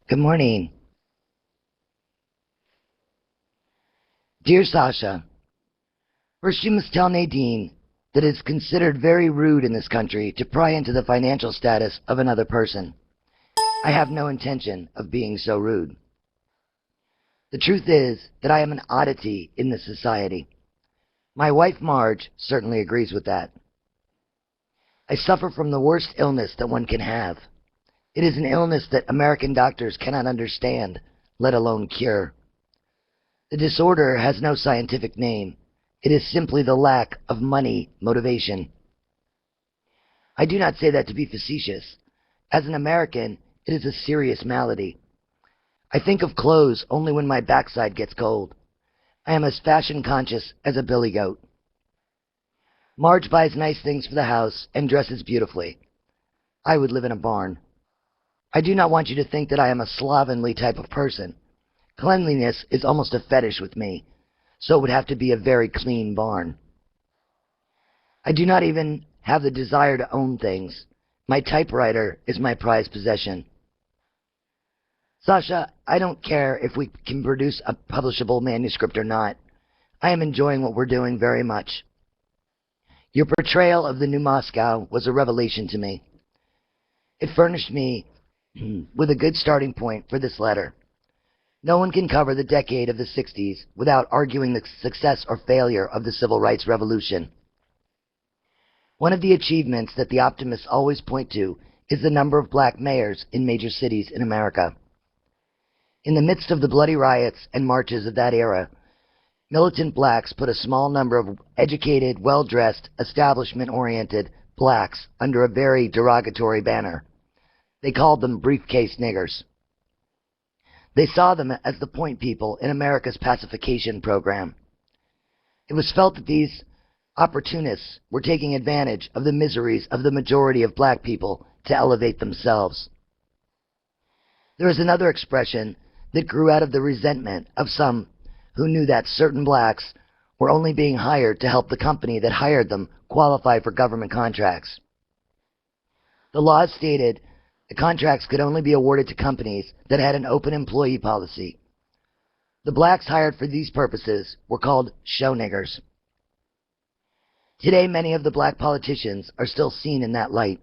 Good morning. Dear Sasha, first you must tell Nadine that it is considered very rude in this country to pry into the financial status of another person. I have no intention of being so rude. The truth is that I am an oddity in this society. My wife Marge certainly agrees with that. I suffer from the worst illness that one can have. It is an illness that American doctors cannot understand, let alone cure. The disorder has no scientific name. It is simply the lack of money motivation. I do not say that to be facetious. As an American, it is a serious malady. I think of clothes only when my backside gets cold. I am as fashion conscious as a billy goat. Marge buys nice things for the house and dresses beautifully. I would live in a barn. I do not want you to think that I am a slovenly type of person. Cleanliness is almost a fetish with me, so it would have to be a very clean barn. I do not even have the desire to own things. My typewriter is my prized possession. Sasha, I don't care if we can produce a publishable manuscript or not. I am enjoying what we're doing very much. Your portrayal of the new Moscow was a revelation to me. It furnished me with a good starting point for this letter. No one can cover the decade of the 60s without arguing the success or failure of the Civil Rights Revolution. One of the achievements that the optimists always point to is the number of black mayors in major cities in America. In the midst of the bloody riots and marches of that era, militant blacks put a small number of educated, well-dressed, establishment-oriented blacks under a very derogatory banner. They called them briefcase niggers. They saw them as the point people in America's pacification program. It was felt that these opportunists were taking advantage of the miseries of the majority of black people to elevate themselves. There is another expression that grew out of the resentment of some who knew that certain blacks were only being hired to help the company that hired them qualify for government contracts. The law stated the contracts could only be awarded to companies that had an open employee policy. The blacks hired for these purposes were called show niggers. Today, many of the black politicians are still seen in that light.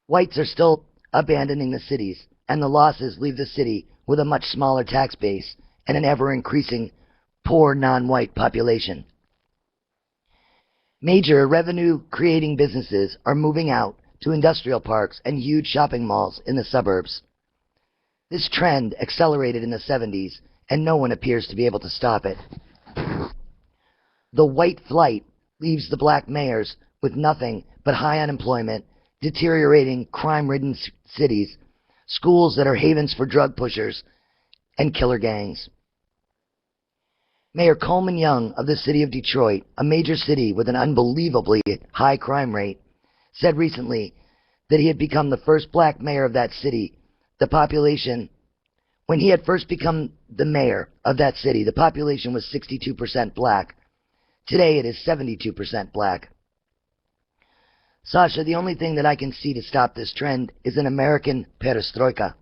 Whites are still abandoning the cities, and the losses leave the city with a much smaller tax base and an ever-increasing poor non-white population. Major revenue-creating businesses are moving out to industrial parks and huge shopping malls in the suburbs. This trend accelerated in the 70s, and no one appears to be able to stop it. The white flight leaves the black mayors with nothing but high unemployment, deteriorating crime-ridden cities, schools that are havens for drug pushers, and killer gangs. Mayor Coleman Young of the city of Detroit, a major city with an unbelievably high crime rate, said recently that he had become the first black mayor of that city. When he had first become the mayor of that city, the population was 62% black. Today it is 72% black. Sasha, the only thing that I can see to stop this trend is an American perestroika.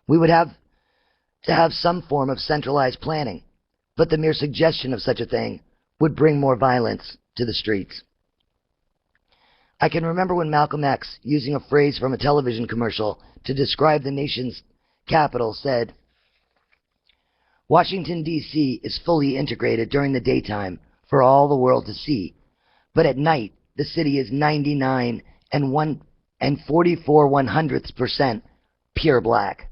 We would have to have some form of centralized planning, but the mere suggestion of such a thing would bring more violence to the streets. I can remember when Malcolm X, using a phrase from a television commercial to describe the nation's capital, said, "Washington, D.C. is fully integrated during the daytime for all the world to see, but at night the city is 99 and 44/100% pure black."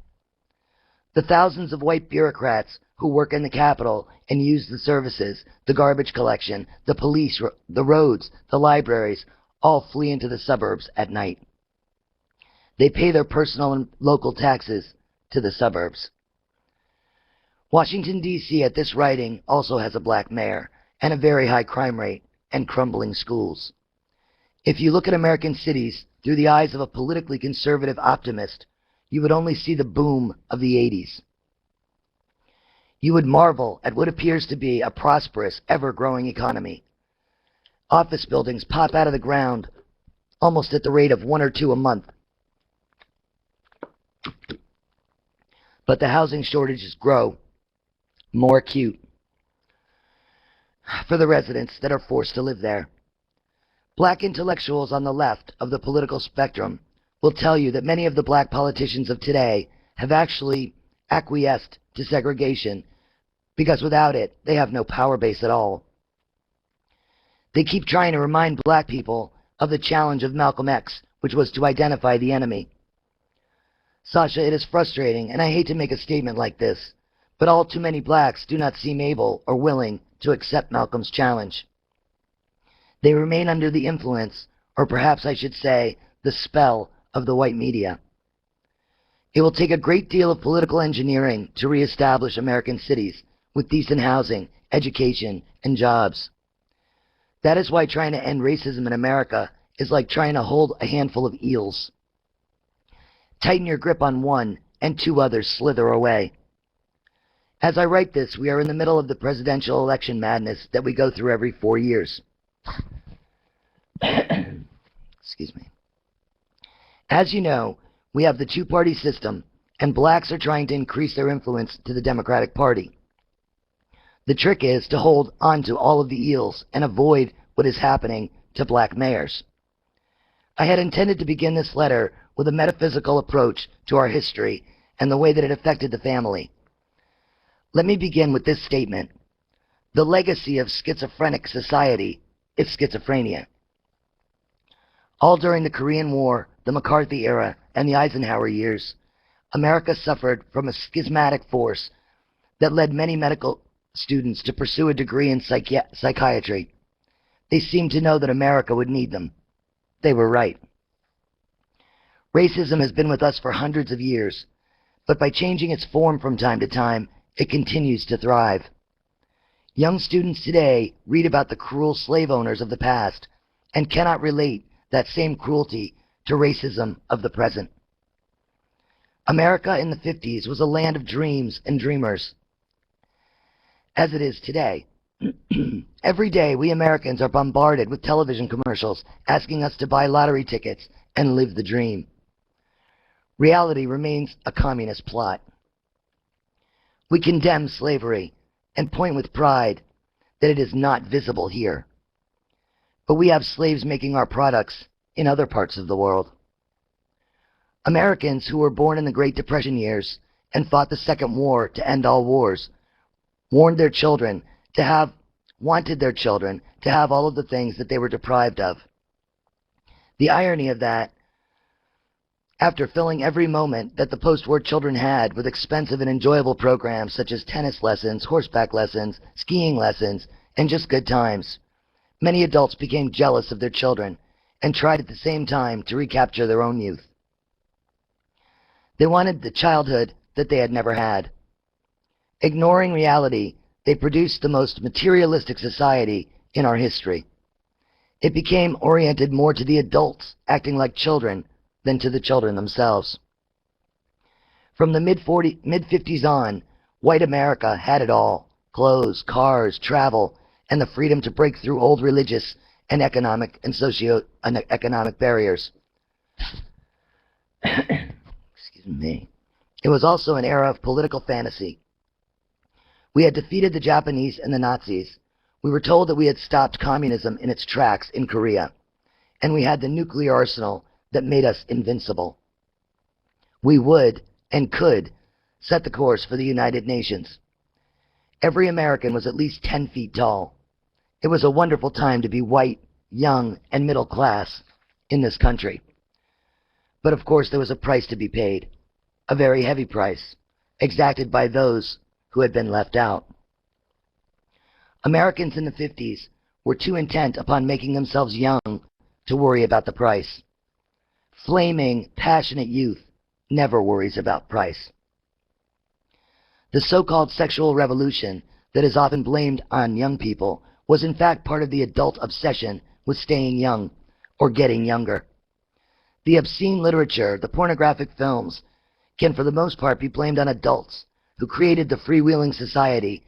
The thousands of white bureaucrats who work in the Capitol and use the services, the garbage collection, the police, the roads, the libraries, all flee into the suburbs at night. They pay their personal and local taxes to the suburbs. Washington, D.C. at this writing also has a black mayor and a very high crime rate and crumbling schools. If you look at American cities through the eyes of a politically conservative optimist, you would only see the boom of the 80s. You would marvel at what appears to be a prosperous, ever-growing economy. Office buildings pop out of the ground almost at the rate of 1 or 2 a month. but the housing shortages grow more acute for the residents that are forced to live there. Black intellectuals on the left of the political spectrum will tell you that many of the black politicians of today have actually acquiesced to segregation because without it, they have no power base at all. They keep trying to remind black people of the challenge of Malcolm X, which was to identify the enemy. Sasha, it is frustrating, and I hate to make a statement like this, but all too many blacks do not seem able or willing to accept Malcolm's challenge. They remain under the influence, or perhaps I should say, the spell of the white media. It will take a great deal of political engineering to reestablish American cities with decent housing, education, and jobs. That is why trying to end racism in America is like trying to hold a handful of eels. Tighten your grip on one, and two others slither away. As I write this, we are in the middle of the presidential election madness that we go through every 4 years. Excuse me. As you know, we have the two-party system, and blacks are trying to increase their influence to the Democratic Party. The trick is to hold on to all of the eels and avoid what is happening to black mayors. I had intended to begin this letter with a metaphysical approach to our history and the way that it affected the family. Let me begin with this statement. The legacy of schizophrenic society is schizophrenia. All during the Korean War, the McCarthy era, and the Eisenhower years, America suffered from a schismatic force that led many medical students to pursue a degree in psychiatry. They seemed to know that America would need them. They were right. Racism has been with us for hundreds of years, but by changing its form from time to time, it continues to thrive. Young students today read about the cruel slave owners of the past and cannot relate that same cruelty to racism of the present. America in the 50s was a land of dreams and dreamers, as it is today. Every day, we Americans are bombarded with television commercials asking us to buy lottery tickets and live the dream. Reality remains a communist plot. We condemn slavery and point with pride that it is not visible here. But we have slaves making our products in other parts of the world. Americans who were born in the Great Depression years and fought the Second War to end all wars wanted their children to have all of the things that they were deprived of. The irony of that, after filling every moment that the post-war children had with expensive and enjoyable programs such as tennis lessons, horseback lessons, skiing lessons, and just good times, many adults became jealous of their children and tried at the same time to recapture their own youth. They wanted the childhood that they had never had. Ignoring reality, they produced the most materialistic society in our history. It became oriented more to the adults acting like children than to the children themselves. From the mid-50s on, white America had it all: clothes, cars, travel, and the freedom to break through old religious and economic and socio-economic barriers. Excuse me. It was also an era of political fantasy. We had defeated the Japanese and the Nazis. We were told that we had stopped communism in its tracks in Korea, and we had the nuclear arsenal that made us invincible. We would and could set the course for the United Nations. Every American was at least 10 feet tall. It was a wonderful time to be white, young, and middle class in this country. But of course there was a price to be paid, a very heavy price, exacted by those who had been left out. Americans in the 50s were too intent upon making themselves young to worry about the price. Flaming, passionate youth never worries about price. The so-called sexual revolution that is often blamed on young people was in fact part of the adult obsession with staying young or getting younger. The obscene literature, the pornographic films, can for the most part be blamed on adults who created the freewheeling society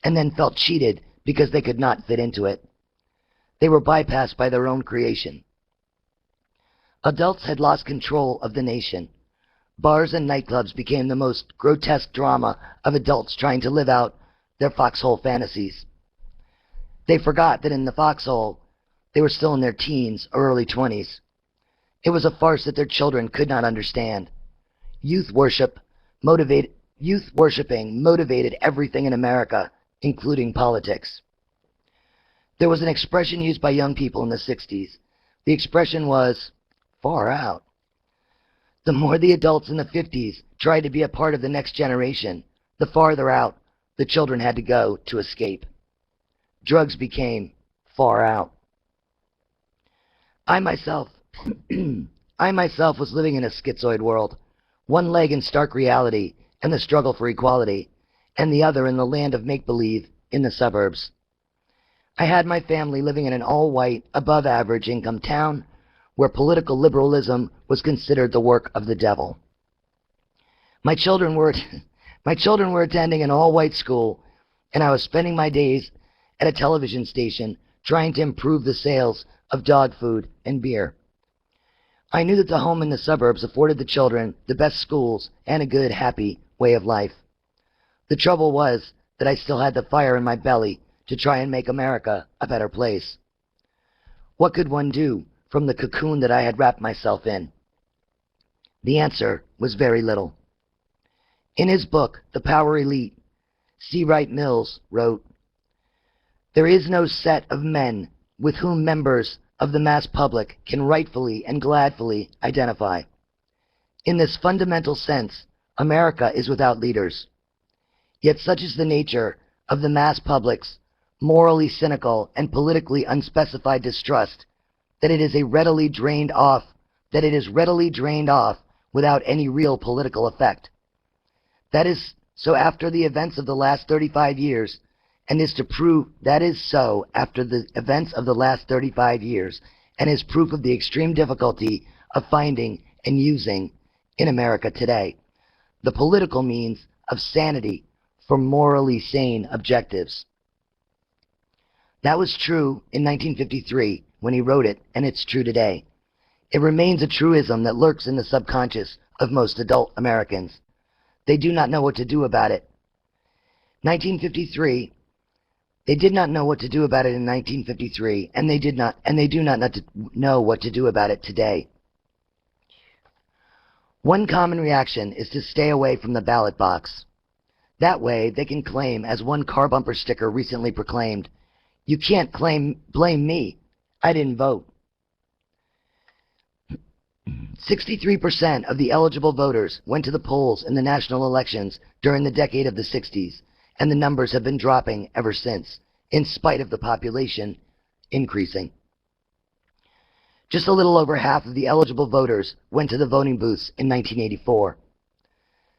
and then felt cheated because they could not fit into it. They were bypassed by their own creation. Adults had lost control of the nation. Bars and nightclubs became the most grotesque drama of adults trying to live out their foxhole fantasies. They forgot that in the foxhole, they were still in their teens or early 20s. It was a farce that their children could not understand. Youth worshiping motivated everything in America, including politics. There was an expression used by young people in the 60s. The expression was, far out. The more the adults in the 50s tried to be a part of the next generation, the farther out the children had to go to escape. Drugs became far out. I myself was living in a schizoid world, one leg in stark reality and the struggle for equality, and the other in the land of make-believe in the suburbs. I had my family living in an all-white, above-average income town where political liberalism was considered the work of the devil. My children were attending an all-white school, and I was spending my days at a television station trying to improve the sales of dog food and beer. I knew that the home in the suburbs afforded the children the best schools and a good, happy way of life. The trouble was that I still had the fire in my belly to try and make America a better place. What could one do from the cocoon that I had wrapped myself in? The answer was very little. In his book, The Power Elite, C. Wright Mills wrote, "There is no set of men with whom members of the mass public can rightfully and gladfully identify. In this fundamental sense, America is without leaders. Yet such is the nature of the mass public's morally cynical and politically unspecified distrust that it is readily drained off without any real political effect. That is so after the events of the last 35 years, and is proof of the extreme difficulty of finding and using in America today the political means of sanity for morally sane objectives." That was true in 1953 when he wrote it, and it's true today. It remains a truism that lurks in the subconscious of most adult Americans. They do not know what to do about it. They did not know what to do about it in 1953, and they do not know what to do about it today. One common reaction is to stay away from the ballot box. That way, they can claim, as one car bumper sticker recently proclaimed, "You can't blame me. I didn't vote." 63% of the eligible voters went to the polls in the national elections during the decade of the 60s, and the numbers have been dropping ever since, in spite of the population increasing. Just a little over half of the eligible voters went to the voting booths in 1984.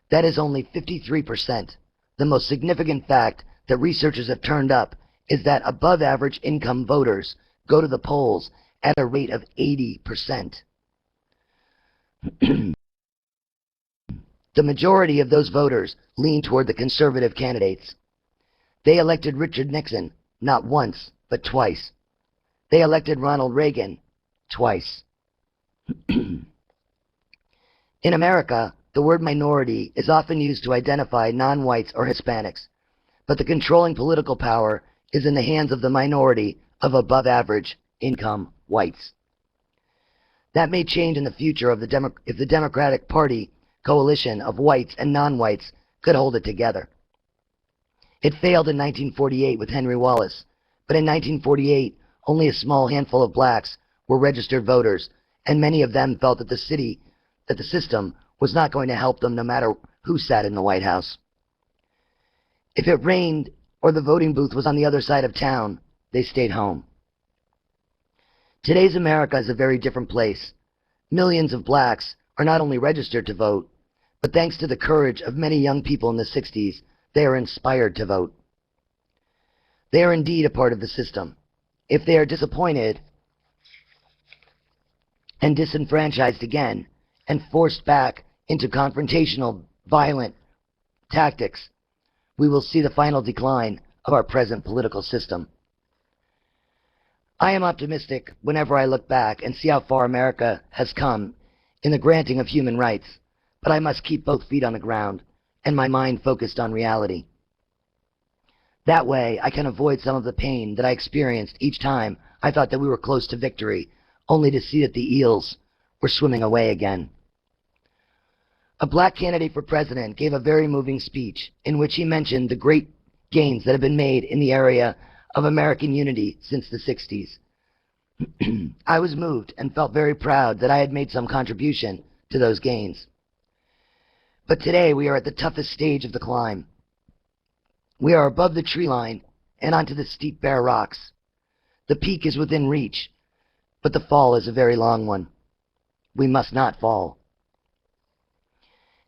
That is only 53%. The most significant fact that researchers have turned up is that above-average income voters go to the polls at a rate of 80%. The majority of those voters lean toward the conservative candidates. They elected Richard Nixon not once, but twice. They elected Ronald Reagan twice. In America, the word minority is often used to identify non-whites or Hispanics, but the controlling political power is in the hands of the minority of above-average income whites. That may change in the future if the Democratic Party coalition of whites and non-whites could hold it together. It failed in 1948 with Henry Wallace, but in 1948, only a small handful of blacks were registered voters, and many of them felt that the system was not going to help them no matter who sat in the White House. If it rained or the voting booth was on the other side of town, they stayed home. Today's America is a very different place. Millions of blacks are not only registered to vote, but thanks to the courage of many young people in the 60s, they are inspired to vote. They are indeed a part of the system. If they are disappointed and disenfranchised again and forced back into confrontational, violent tactics, we will see the final decline of our present political system. I am optimistic whenever I look back and see how far America has come in the granting of human rights, but I must keep both feet on the ground and my mind focused on reality. That way, I can avoid some of the pain that I experienced each time I thought that we were close to victory, only to see that the eels were swimming away again. A black candidate for president gave a very moving speech in which he mentioned the great gains that have been made in the area of American unity since the 60s. I was moved and felt very proud that I had made some contribution to those gains. But today we are at the toughest stage of the climb. We are above the tree line and onto the steep bare rocks. The peak is within reach, but the fall is a very long one. We must not fall.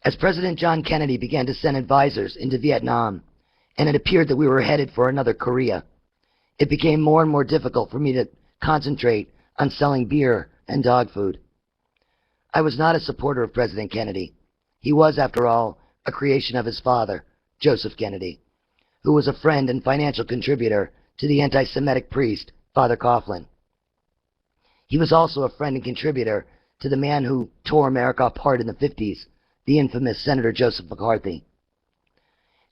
As President John Kennedy began to send advisors into Vietnam, and it appeared that we were headed for another Korea, it became more and more difficult for me to concentrate on selling beer and dog food. I was not a supporter of President Kennedy. He was, after all, a creation of his father, Joseph Kennedy, who was a friend and financial contributor to the anti-Semitic priest, Father Coughlin. He was also a friend and contributor to the man who tore America apart in the 50s, the infamous Senator Joseph McCarthy.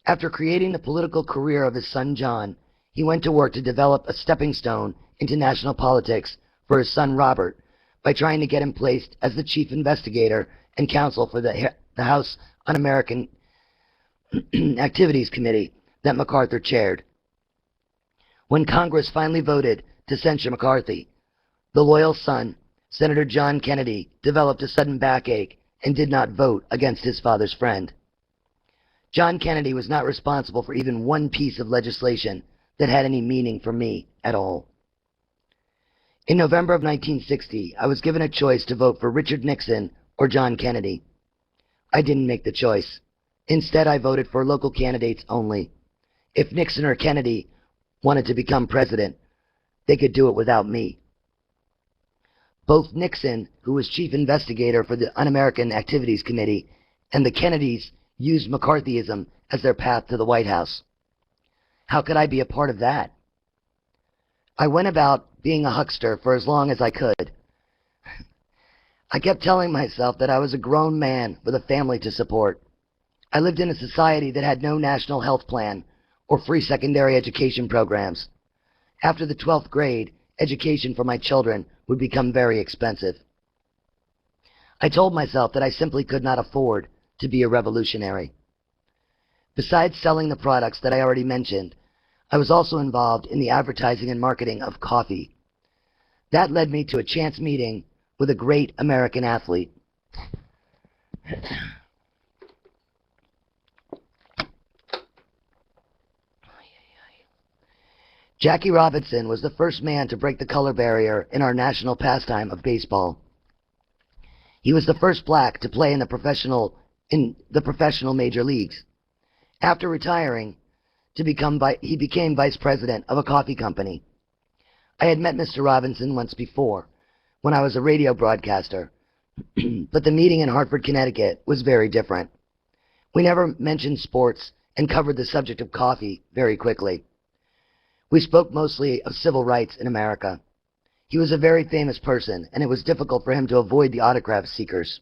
After creating the political career of his son John, he went to work to develop a stepping stone into national politics for his son Robert by trying to get him placed as the chief investigator and counsel for the House Un-American Activities Committee that MacArthur chaired. When Congress finally voted to censure McCarthy, the loyal son, Senator John Kennedy, developed a sudden backache and did not vote against his father's friend. John Kennedy was not responsible for even one piece of legislation that had any meaning for me at all. In November of 1960, I was given a choice to vote for Richard Nixon or John Kennedy. I didn't make the choice. Instead, I voted for local candidates only. If Nixon or Kennedy wanted to become president, they could do it without me. Both Nixon, who was chief investigator for the Un-American Activities Committee, and the Kennedys used McCarthyism as their path to the White House. How could I be a part of that? I went about being a huckster for as long as I could. I kept telling myself that I was a grown man with a family to support. I lived in a society that had no national health plan or free secondary education programs. After the 12th grade, education for my children would become very expensive. I told myself that I simply could not afford to be a revolutionary. Besides selling the products that I already mentioned, I was also involved in the advertising and marketing of coffee. That led me to a chance meeting with a great American athlete. Jackie Robinson was the first man to break the color barrier in our national pastime of baseball. He was the first black to play in the professional major leagues. After retiring, he became vice president of a coffee company. I had met Mr. Robinson once before, when I was a radio broadcaster, but the meeting in Hartford, Connecticut was very different. We never mentioned sports and covered the subject of coffee very quickly. We spoke mostly of civil rights in America. He was a very famous person, and it was difficult for him to avoid the autograph seekers.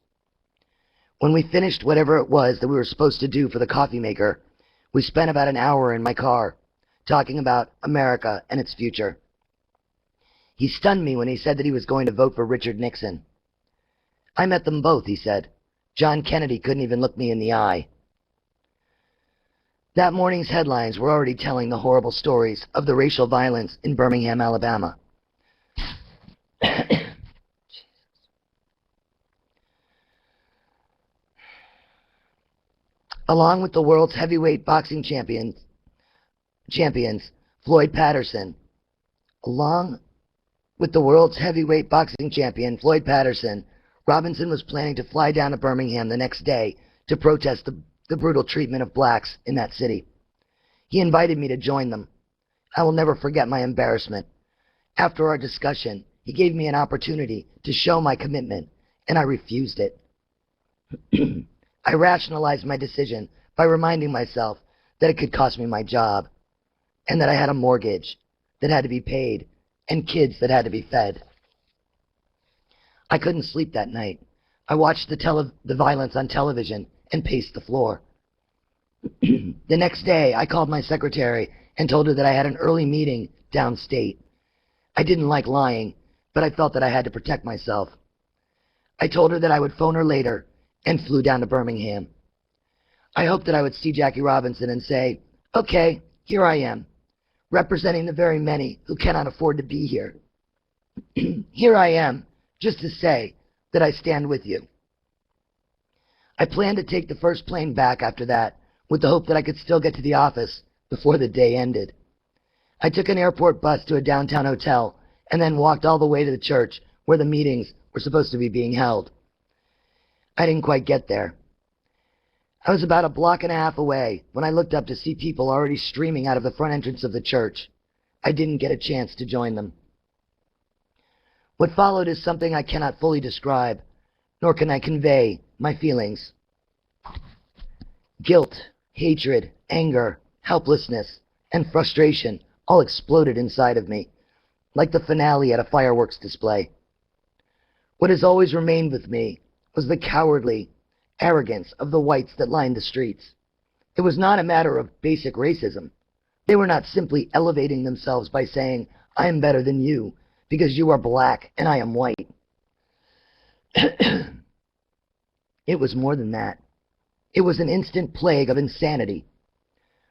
When we finished whatever it was that we were supposed to do for the coffee maker, we spent about an hour in my car, talking about America and its future. He stunned me when he said that he was going to vote for Richard Nixon. I met them both, he said. John Kennedy couldn't even look me in the eye. That morning's headlines were already telling the horrible stories of the racial violence in Birmingham, Alabama. Along with the world's heavyweight boxing champions, Floyd Patterson. Robinson was planning to fly down to Birmingham the next day to protest the brutal treatment of blacks in that city. He invited me to join them. I will never forget my embarrassment. After our discussion, he gave me an opportunity to show my commitment, and I refused it. I rationalized my decision by reminding myself that it could cost me my job, and that I had a mortgage that had to be paid, and kids that had to be fed. I couldn't sleep that night. I watched the violence on television and paced the floor. The next day, I called my secretary and told her that I had an early meeting downstate. I didn't like lying, but I felt that I had to protect myself. I told her that I would phone her later and flew down to Birmingham. I hoped that I would see Jackie Robinson and say, "Okay, here I am, representing the very many who cannot afford to be here. Here I am, just to say that I stand with you." I planned to take the first plane back after that, with the hope that I could still get to the office before the day ended. I took an airport bus to a downtown hotel and then walked all the way to the church where the meetings were supposed to be being held. I didn't quite get there. I was about a block and a half away when I looked up to see people already streaming out of the front entrance of the church. I didn't get a chance to join them. What followed is something I cannot fully describe, nor can I convey my feelings. Guilt, hatred, anger, helplessness, and frustration all exploded inside of me, like the finale at a fireworks display. What has always remained with me was the cowardly arrogance of the whites that lined the streets. It was not a matter of basic racism. They were not simply elevating themselves by saying, "I am better than you because you are black and I am white." It was more than that. It was an instant plague of insanity.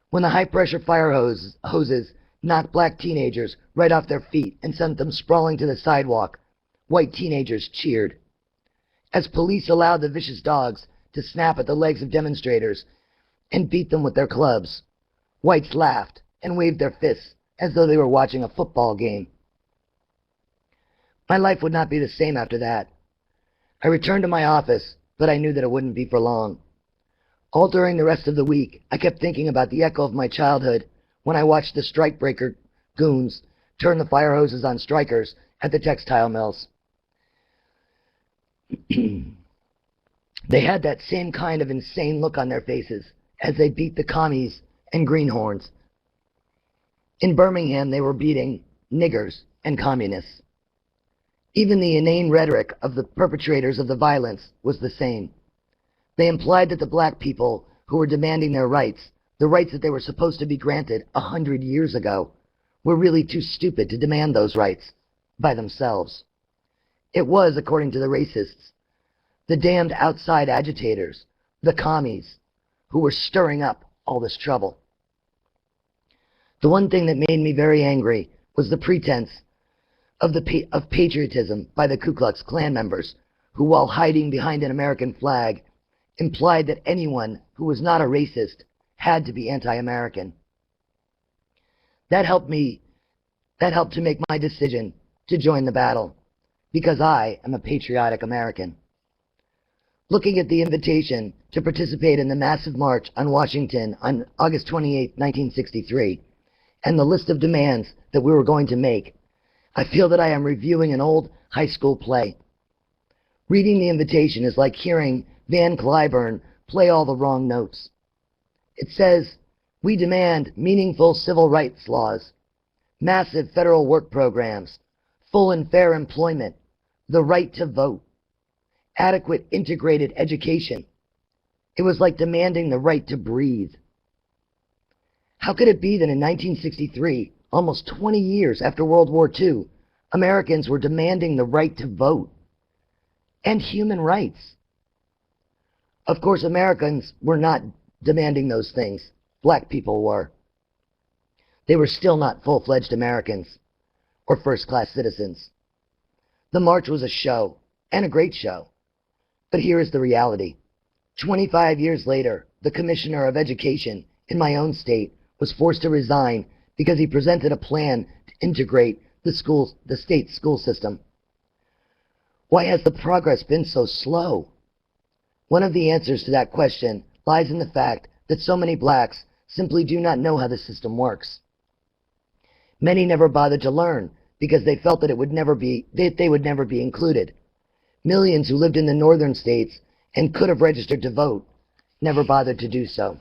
When the high-pressure fire hoses knocked black teenagers right off their feet and sent them sprawling to the sidewalk, white teenagers cheered. As police allowed the vicious dogs to snap at the legs of demonstrators and beat them with their clubs, whites laughed and waved their fists as though they were watching a football game. My life would not be the same after that. I returned to my office, but I knew that it wouldn't be for long. All during the rest of the week, I kept thinking about the echo of my childhood when I watched the strikebreaker goons turn the fire hoses on strikers at the textile mills. They had that same kind of insane look on their faces as they beat the commies and greenhorns. In Birmingham, they were beating niggers and communists. Even the inane rhetoric of the perpetrators of the violence was the same. They implied that the black people who were demanding their rights, the rights that they were supposed to be granted 100 years ago, were really too stupid to demand those rights by themselves. It was, according to the racists, the damned outside agitators, the commies, who were stirring up all this trouble. The one thing that made me very angry was the pretense of patriotism by the Ku Klux Klan members, who, while hiding behind an American flag, implied that anyone who was not a racist had to be anti-American. That helped to make my decision to join the battle, because I am a patriotic American. Looking at the invitation to participate in the massive march on Washington on August 28, 1963, and the list of demands that we were going to make, I feel that I am reviewing an old high school play. Reading the invitation is like hearing Van Cliburn play all the wrong notes. It says, "We demand meaningful civil rights laws, massive federal work programs, full and fair employment, the right to vote, adequate integrated education." It was like demanding the right to breathe. How could it be that in 1963, almost 20 years after World War II, Americans were demanding the right to vote and human rights? Of course, Americans were not demanding those things. Black people were. They were still not full-fledged Americans or first-class citizens. The march was a show, and a great show. But here is the reality. 25 years later, the Commissioner of Education in my own state was forced to resign because he presented a plan to integrate the state school system. Why has the progress been so slow? One of the answers to that question lies in the fact that so many blacks simply do not know how the system works. Many never bothered to learn because they felt that they would never be included. Millions who lived in the northern states and could have registered to vote never bothered to do so.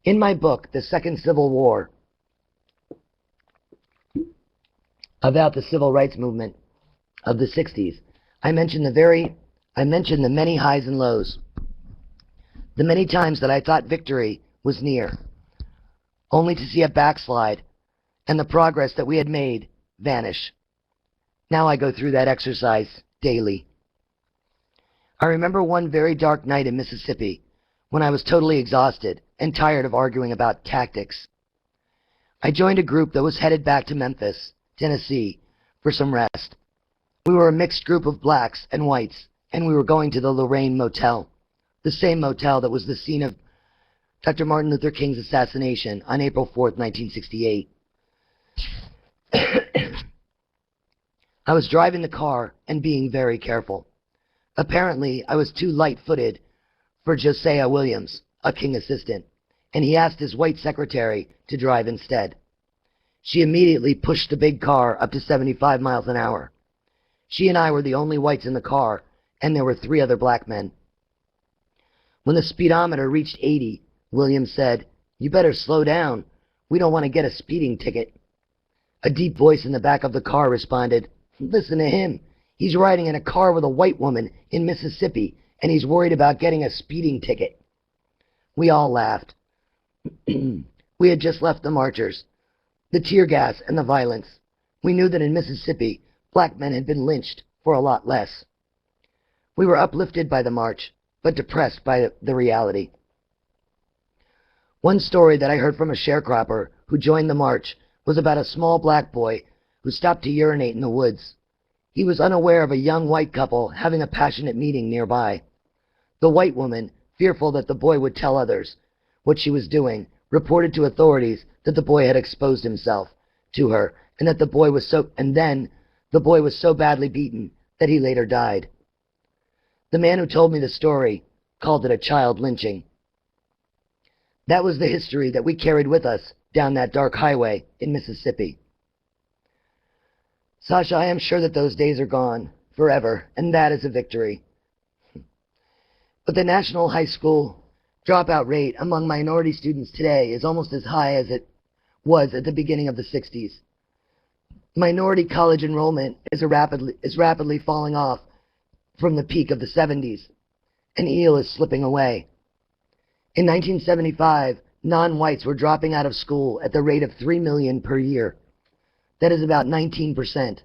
In my book, The Second Civil War, about the civil rights movement of the 60s, I mentioned the many highs and lows, the many times that I thought victory was near, only to see a backslide and the progress that we had made vanish. Now I go through that exercise daily. I remember one very dark night in Mississippi when I was totally exhausted and tired of arguing about tactics. I joined a group that was headed back to Memphis, Tennessee, for some rest. We were a mixed group of blacks and whites, and we were going to the Lorraine Motel, the same motel that was the scene of Dr. Martin Luther King's assassination on April 4th, 1968. I was driving the car and being very careful. Apparently, I was too light-footed for Josiah Williams, a King assistant, and he asked his white secretary to drive instead. She immediately pushed the big car up to 75 miles an hour. She and I were the only whites in the car, and there were 3 other black men. When the speedometer reached 80, Williams said, "You better slow down. We don't want to get a speeding ticket." A deep voice in the back of the car responded, "Listen to him. He's riding in a car with a white woman in Mississippi, and he's worried about getting a speeding ticket." We all laughed. We had just left the marchers, the tear gas and the violence. We knew that in Mississippi, black men had been lynched for a lot less. We were uplifted by the march, but depressed by the reality. One story that I heard from a sharecropper who joined the march was about a small black boy who stopped to urinate in the woods. He was unaware of a young white couple having a passionate meeting nearby. The white woman, fearful that the boy would tell others what she was doing, reported to authorities that the boy had exposed himself to her, and that the boy was so badly beaten that he later died. The man who told me the story called it a child lynching. That was the history that we carried with us down that dark highway in Mississippi. Sasha, I am sure that those days are gone forever, and that is a victory. But the national high school dropout rate among minority students today is almost as high as it was at the beginning of the 60s. Minority college enrollment is rapidly falling off from the peak of the 70s, and EEL is slipping away. In 1975, non-whites were dropping out of school at the rate of 3 million per year. That is about 19%.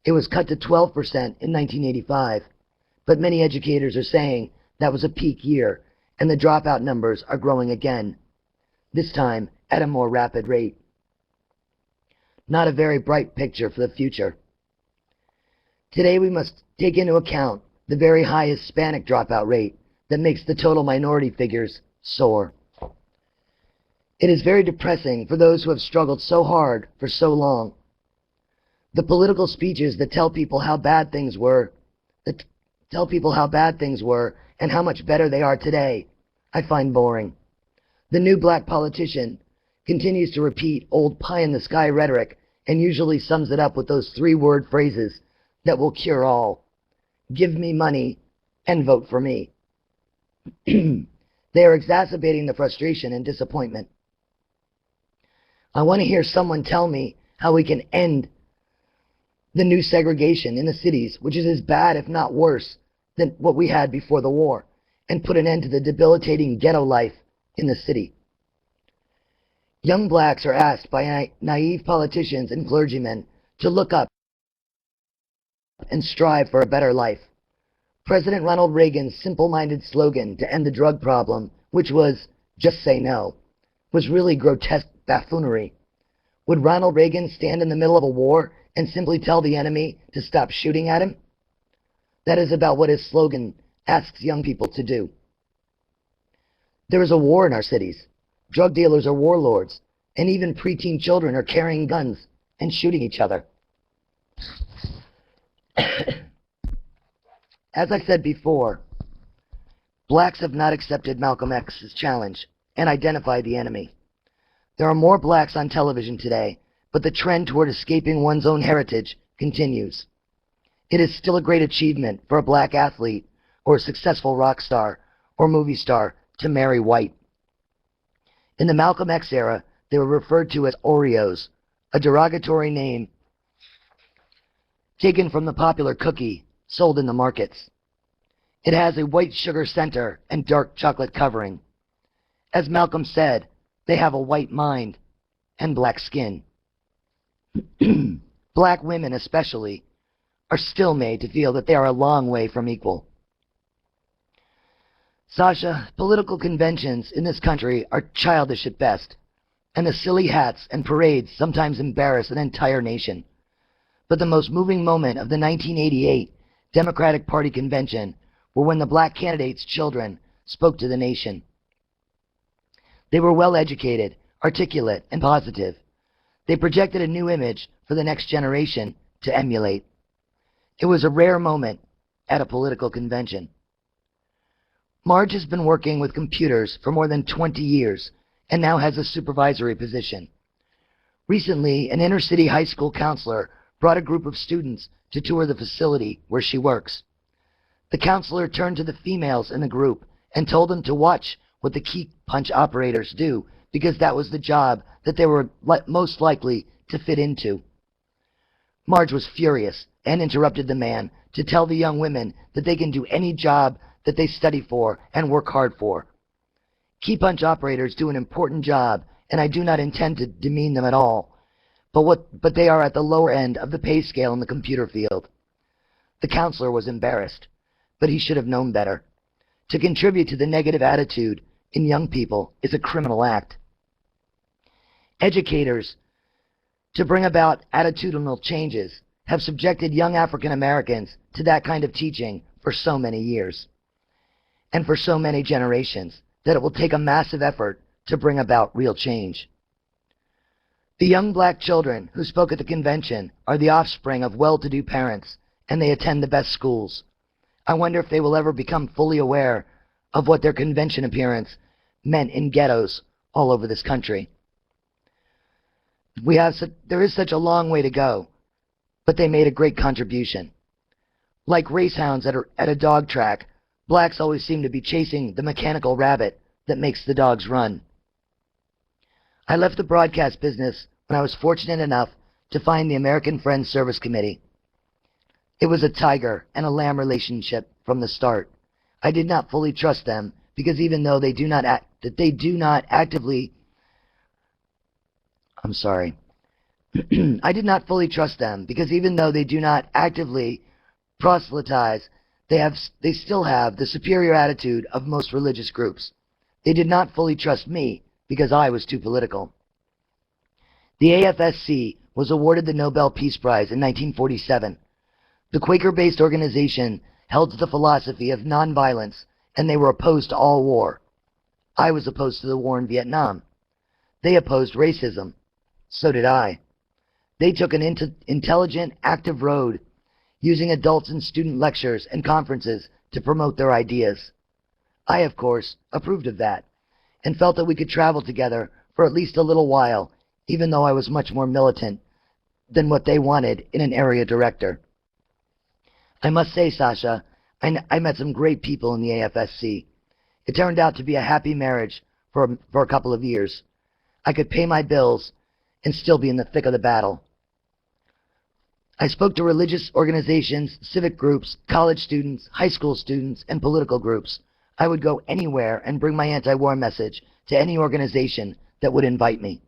It was cut to 12% in 1985, but many educators are saying that was a peak year, and the dropout numbers are growing again, this time at a more rapid rate. Not a very bright picture for the future. Today we must take into account the very high Hispanic dropout rate that makes the total minority figures soar. It is very depressing for those who have struggled so hard for so long. The political speeches that tell people how bad things were, and how much better they are today, I find boring. The new black politician continues to repeat old pie-in-the-sky rhetoric and usually sums it up with those 3-word phrases that will cure all. Give me money and vote for me. They are exacerbating the frustration and disappointment. I want to hear someone tell me how we can end the new segregation in the cities, which is as bad, if not worse, than what we had before the war, and put an end to the debilitating ghetto life in the city. Young blacks are asked by naive politicians and clergymen to look up and strive for a better life. President Ronald Reagan's simple-minded slogan to end the drug problem, which was, "Just say no," was really grotesque buffoonery. Would Ronald Reagan stand in the middle of a war and simply tell the enemy to stop shooting at him? That is about what his slogan asks young people to do. There is a war in our cities. Drug dealers are warlords, and even preteen children are carrying guns and shooting each other. As I said before, blacks have not accepted Malcolm X's challenge and identified the enemy. There are more blacks on television today, but the trend toward escaping one's own heritage continues. It is still a great achievement for a black athlete or a successful rock star or movie star to marry white. In the Malcolm X era, they were referred to as Oreos, a derogatory name taken from the popular cookie sold in the markets. It has a white sugar center and dark chocolate covering. As Malcolm said, they have a white mind and black skin. Black women especially are still made to feel that they are a long way from equal. Sasha, political conventions in this country are childish at best, and the silly hats and parades sometimes embarrass an entire nation. But the most moving moment of the 1988 Democratic Party convention were when the black candidates' children spoke to the nation. They were well educated, articulate, and positive. They projected a new image for the next generation to emulate. It was a rare moment at a political convention. Marge has been working with computers for more than 20 years and now has a supervisory position. Recently, an inner-city high school counselor brought a group of students to tour the facility where she works. The counselor turned to the females in the group and told them to watch what the key punch operators do, because that was the job that they were most likely to fit into. Marge was furious and interrupted the man to tell the young women that they can do any job that they study for and work hard for. Key punch operators do an important job, and I do not intend to demean them at all, but they are at the lower end of the pay scale in the computer field. The counselor was embarrassed, but he should have known better. To contribute to the negative attitude in young people is a criminal act. Educators, to bring about attitudinal changes, have subjected young African Americans to that kind of teaching for so many years and for so many generations that it will take a massive effort to bring about real change. The young black children who spoke at the convention are the offspring of well-to-do parents, and they attend the best schools. I wonder if they will ever become fully aware of what their convention appearance meant in ghettos all over this country. There is such a long way to go, but they made a great contribution. Like racehounds at a dog track, blacks always seem to be chasing the mechanical rabbit that makes the dogs run. I left the broadcast business when I was fortunate enough to find the American Friends Service Committee. It was a tiger and a lamb relationship from the start. I did not fully trust them because even though I did not fully trust them because even though they do not actively proselytize, they still have the superior attitude of most religious groups. They did not fully trust me because I was too political. The AFSC was awarded the Nobel Peace Prize in 1947. The Quaker-based organization held to the philosophy of nonviolence, and they were opposed to all war. I was opposed to the war in Vietnam. They opposed racism. So did I. They took an intelligent, active road, using adults in student lectures and conferences to promote their ideas. I, of course, approved of that, and felt that we could travel together for at least a little while, even though I was much more militant than what they wanted in an area director. I must say, Sasha, I met some great people in the AFSC. It turned out to be a happy marriage for a couple of years. I could pay my bills and still be in the thick of the battle. I spoke to religious organizations, civic groups, college students, high school students, and political groups. I would go anywhere and bring my anti-war message to any organization that would invite me.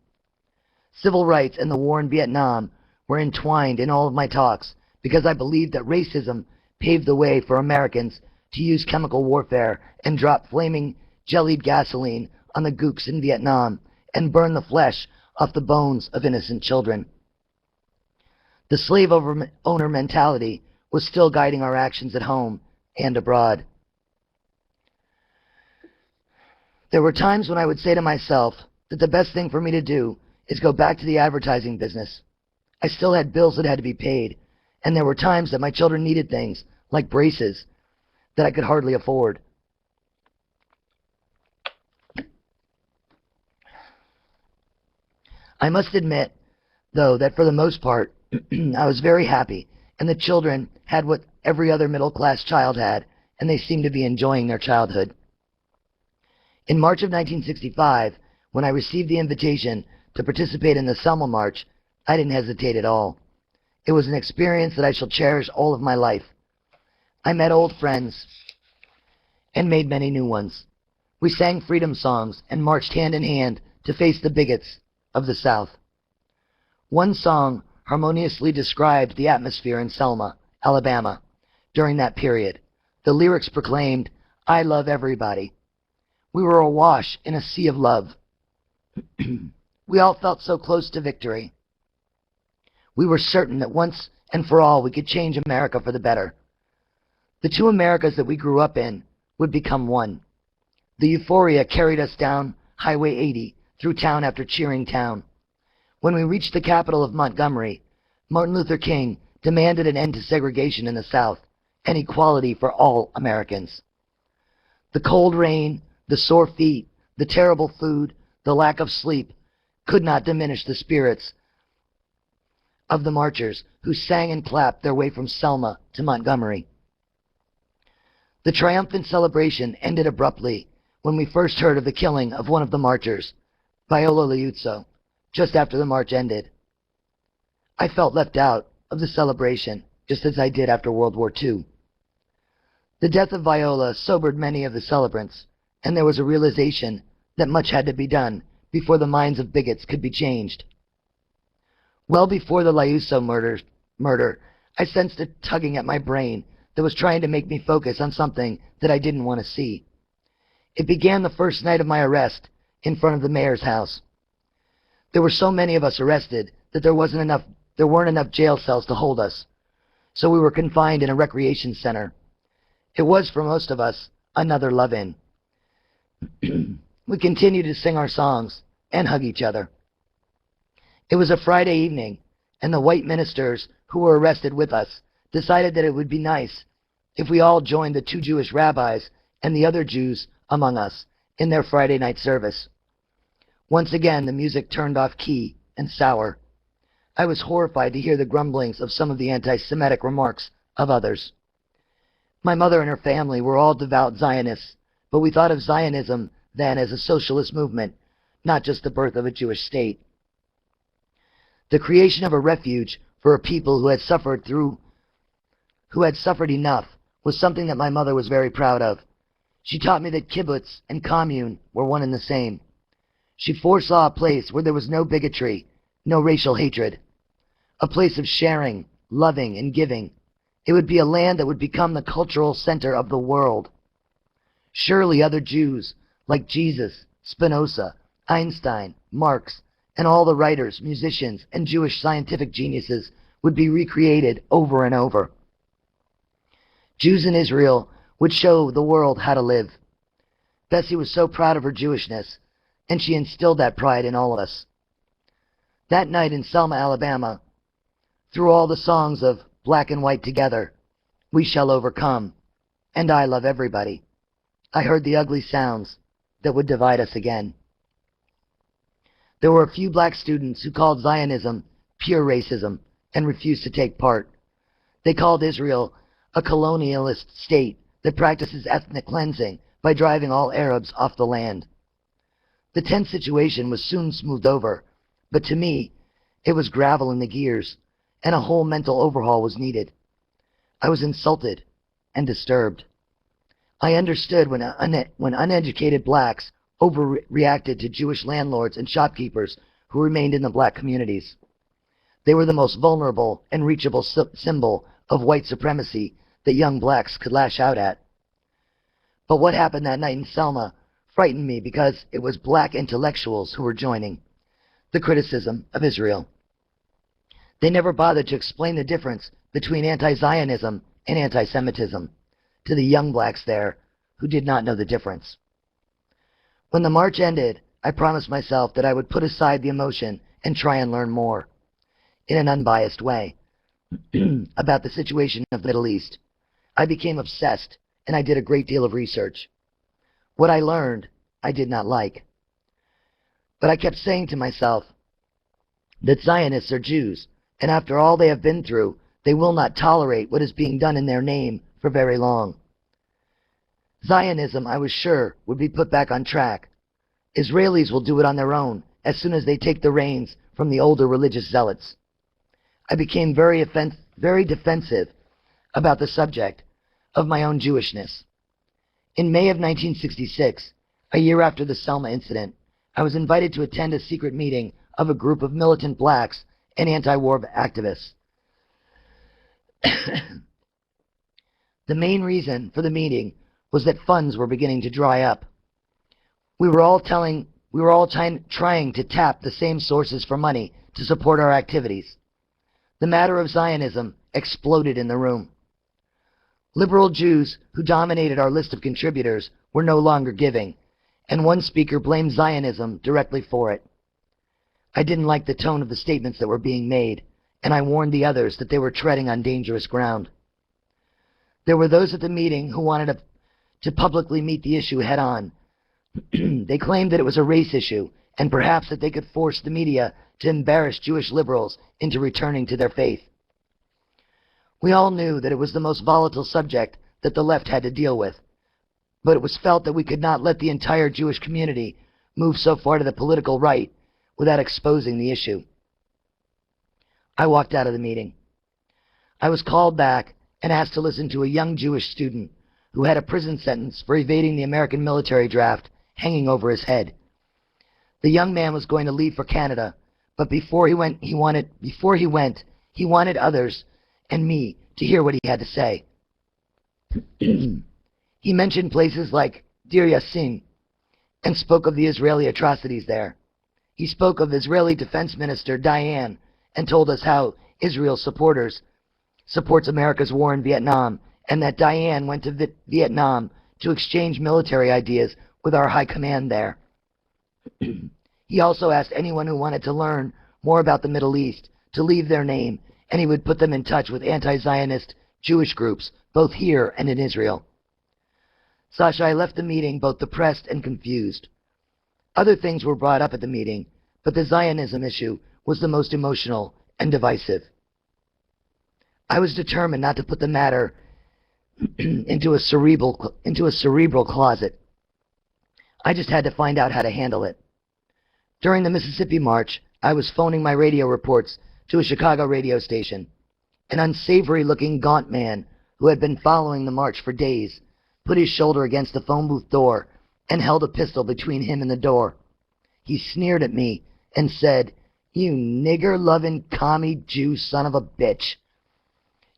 Civil rights and the war in Vietnam were entwined in all of my talks because I believed that racism paved the way for Americans to use chemical warfare and drop flaming jellied gasoline on the gooks in Vietnam and burn the flesh off the bones of innocent children. The slave owner mentality was still guiding our actions at home and abroad. There were times when I would say to myself that the best thing for me to do is go back to the advertising business. I still had bills that had to be paid, and there were times that my children needed things, like braces, that I could hardly afford. I must admit, though, that for the most part, I was very happy, and the children had what every other middle-class child had, and they seemed to be enjoying their childhood. In March of 1965, when I received the invitation to participate in the Selma March, I didn't hesitate at all. It was an experience that I shall cherish all of my life. I met old friends and made many new ones. We sang freedom songs and marched hand in hand to face the bigots of the South. One song harmoniously described the atmosphere in Selma, Alabama, during that period. The lyrics proclaimed, "I love everybody." We were awash in a sea of love. We all felt so close to victory. We were certain that once and for all we could change America for the better. The two Americas that we grew up in would become one. The euphoria carried us down Highway 80 through town after cheering town. When we reached the capital of Montgomery, Martin Luther King demanded an end to segregation in the South and equality for all Americans. The cold rain, the sore feet, the terrible food, the lack of sleep could not diminish the spirits of the marchers who sang and clapped their way from Selma to Montgomery. The triumphant celebration ended abruptly when we first heard of the killing of one of the marchers, Viola Liuzzo, just after the march ended. I felt left out of the celebration, just as I did after World War II. The death of Viola sobered many of the celebrants, and there was a realization that much had to be done before the minds of bigots could be changed. Well before the Liuzzo murder, I sensed a tugging at my brain that was trying to make me focus on something that I didn't want to see. It began the first night of my arrest in front of the mayor's house. There were so many of us arrested that there weren't enough jail cells to hold us, so we were confined in a recreation center. It was, for most of us, another love-in. We continued to sing our songs and hug each other. It was a Friday evening, and the white ministers who were arrested with us decided that it would be nice if we all joined the two Jewish rabbis and the other Jews among us in their Friday night service. Once again, the music turned off key and sour. I was horrified to hear the grumblings of some of the anti-Semitic remarks of others. My mother and her family were all devout Zionists, but we thought of Zionism then as a socialist movement, not just the birth of a Jewish state. The creation of a refuge for a people who had suffered enough was something that my mother was very proud of. She taught me that kibbutz and commune were one and the same. She foresaw a place where there was no bigotry, no racial hatred, a place of sharing, loving, and giving. It would be a land that would become the cultural center of the world. Surely other Jews, like Jesus, Spinoza, Einstein, Marx, and all the writers, musicians, and Jewish scientific geniuses would be recreated over and over. Jews in Israel would show the world how to live. Bessie was so proud of her Jewishness, and she instilled that pride in all of us. That night in Selma, Alabama, through all the songs of Black and White Together, We Shall Overcome, and I Love Everybody, I heard the ugly sounds that would divide us again. There were a few black students who called Zionism pure racism and refused to take part. They called Israel a colonialist state that practices ethnic cleansing by driving all Arabs off the land. The tense situation was soon smoothed over, but to me, it was gravel in the gears, and a whole mental overhaul was needed. I was insulted and disturbed. I understood when uneducated blacks overreacted to Jewish landlords and shopkeepers who remained in the black communities. They were the most vulnerable and reachable symbol of white supremacy that young blacks could lash out at. But what happened that night in Selma frightened me because it was black intellectuals who were joining the criticism of Israel. They never bothered to explain the difference between anti-Zionism and anti-Semitism to the young blacks there who did not know the difference. When the march ended, I promised myself that I would put aside the emotion and try and learn more, in an unbiased way, about the situation of the Middle East. I became obsessed, and I did a great deal of research. What I learned, I did not like. But I kept saying to myself that Zionists are Jews, and after all they have been through, they will not tolerate what is being done in their name for very long. Zionism, I was sure, would be put back on track. Israelis will do it on their own as soon as they take the reins from the older religious zealots. I became very defensive about the subject, of my own Jewishness. In May of 1966, a year after the Selma incident, I was invited to attend a secret meeting of a group of militant blacks and anti-war activists. The main reason for the meeting was that funds were beginning to dry up. We were all trying to tap the same sources for money to support our activities. The matter of Zionism exploded in the room. Liberal Jews who dominated our list of contributors were no longer giving, and one speaker blamed Zionism directly for it. I didn't like the tone of the statements that were being made, and I warned the others that they were treading on dangerous ground. There were those at the meeting who wanted to publicly meet the issue head on. They claimed that it was a race issue, and perhaps that they could force the media to embarrass Jewish liberals into returning to their faith. We all knew that it was the most volatile subject that the left had to deal with, but it was felt that we could not let the entire Jewish community move so far to the political right without exposing the issue. I walked out of the meeting. I was called back and asked to listen to a young Jewish student who had a prison sentence for evading the American military draft hanging over his head. The young man was going to leave for Canada, but before he went, he wanted others and me to hear what he had to say. He mentioned places like Deir Yassin and spoke of the Israeli atrocities there. He spoke of Israeli Defense Minister Diane and told us how Israel supports America's war in Vietnam, and that Diane went to Vietnam to exchange military ideas with our high command there. He also asked anyone who wanted to learn more about the Middle East to leave their name, and he would put them in touch with anti-Zionist Jewish groups, both here and in Israel. Sasha, I left the meeting both depressed and confused. Other things were brought up at the meeting, but the Zionism issue was the most emotional and divisive. I was determined not to put the matter into a cerebral closet. I just had to find out how to handle it. During the Mississippi March, I was phoning my radio reports to a Chicago radio station. An unsavory-looking gaunt man who had been following the march for days put his shoulder against the phone booth door and held a pistol between him and the door. He sneered at me and said, "You nigger-loving commie Jew son of a bitch.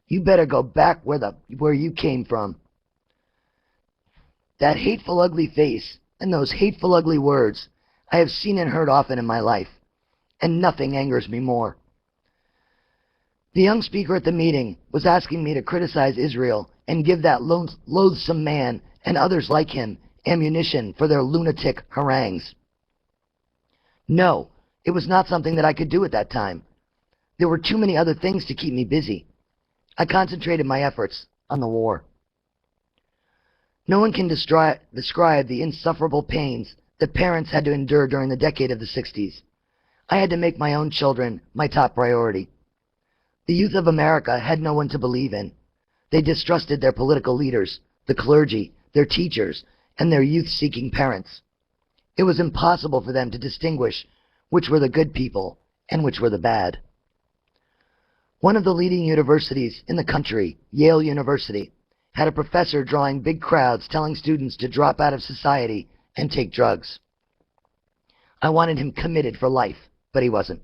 You better go back where you came from." That hateful, ugly face and those hateful, ugly words I have seen and heard often in my life, and nothing angers me more. The young speaker at the meeting was asking me to criticize Israel and give that loathsome man and others like him ammunition for their lunatic harangues. No, it was not something that I could do at that time. There were too many other things to keep me busy. I concentrated my efforts on the war. No one can describe the insufferable pains that parents had to endure during the decade of the 60s. I had to make my own children my top priority. The youth of America had no one to believe in. They distrusted their political leaders, the clergy, their teachers, and their youth-seeking parents. It was impossible for them to distinguish which were the good people and which were the bad. One of the leading universities in the country, Yale University, had a professor drawing big crowds telling students to drop out of society and take drugs. I wanted him committed for life, but he wasn't.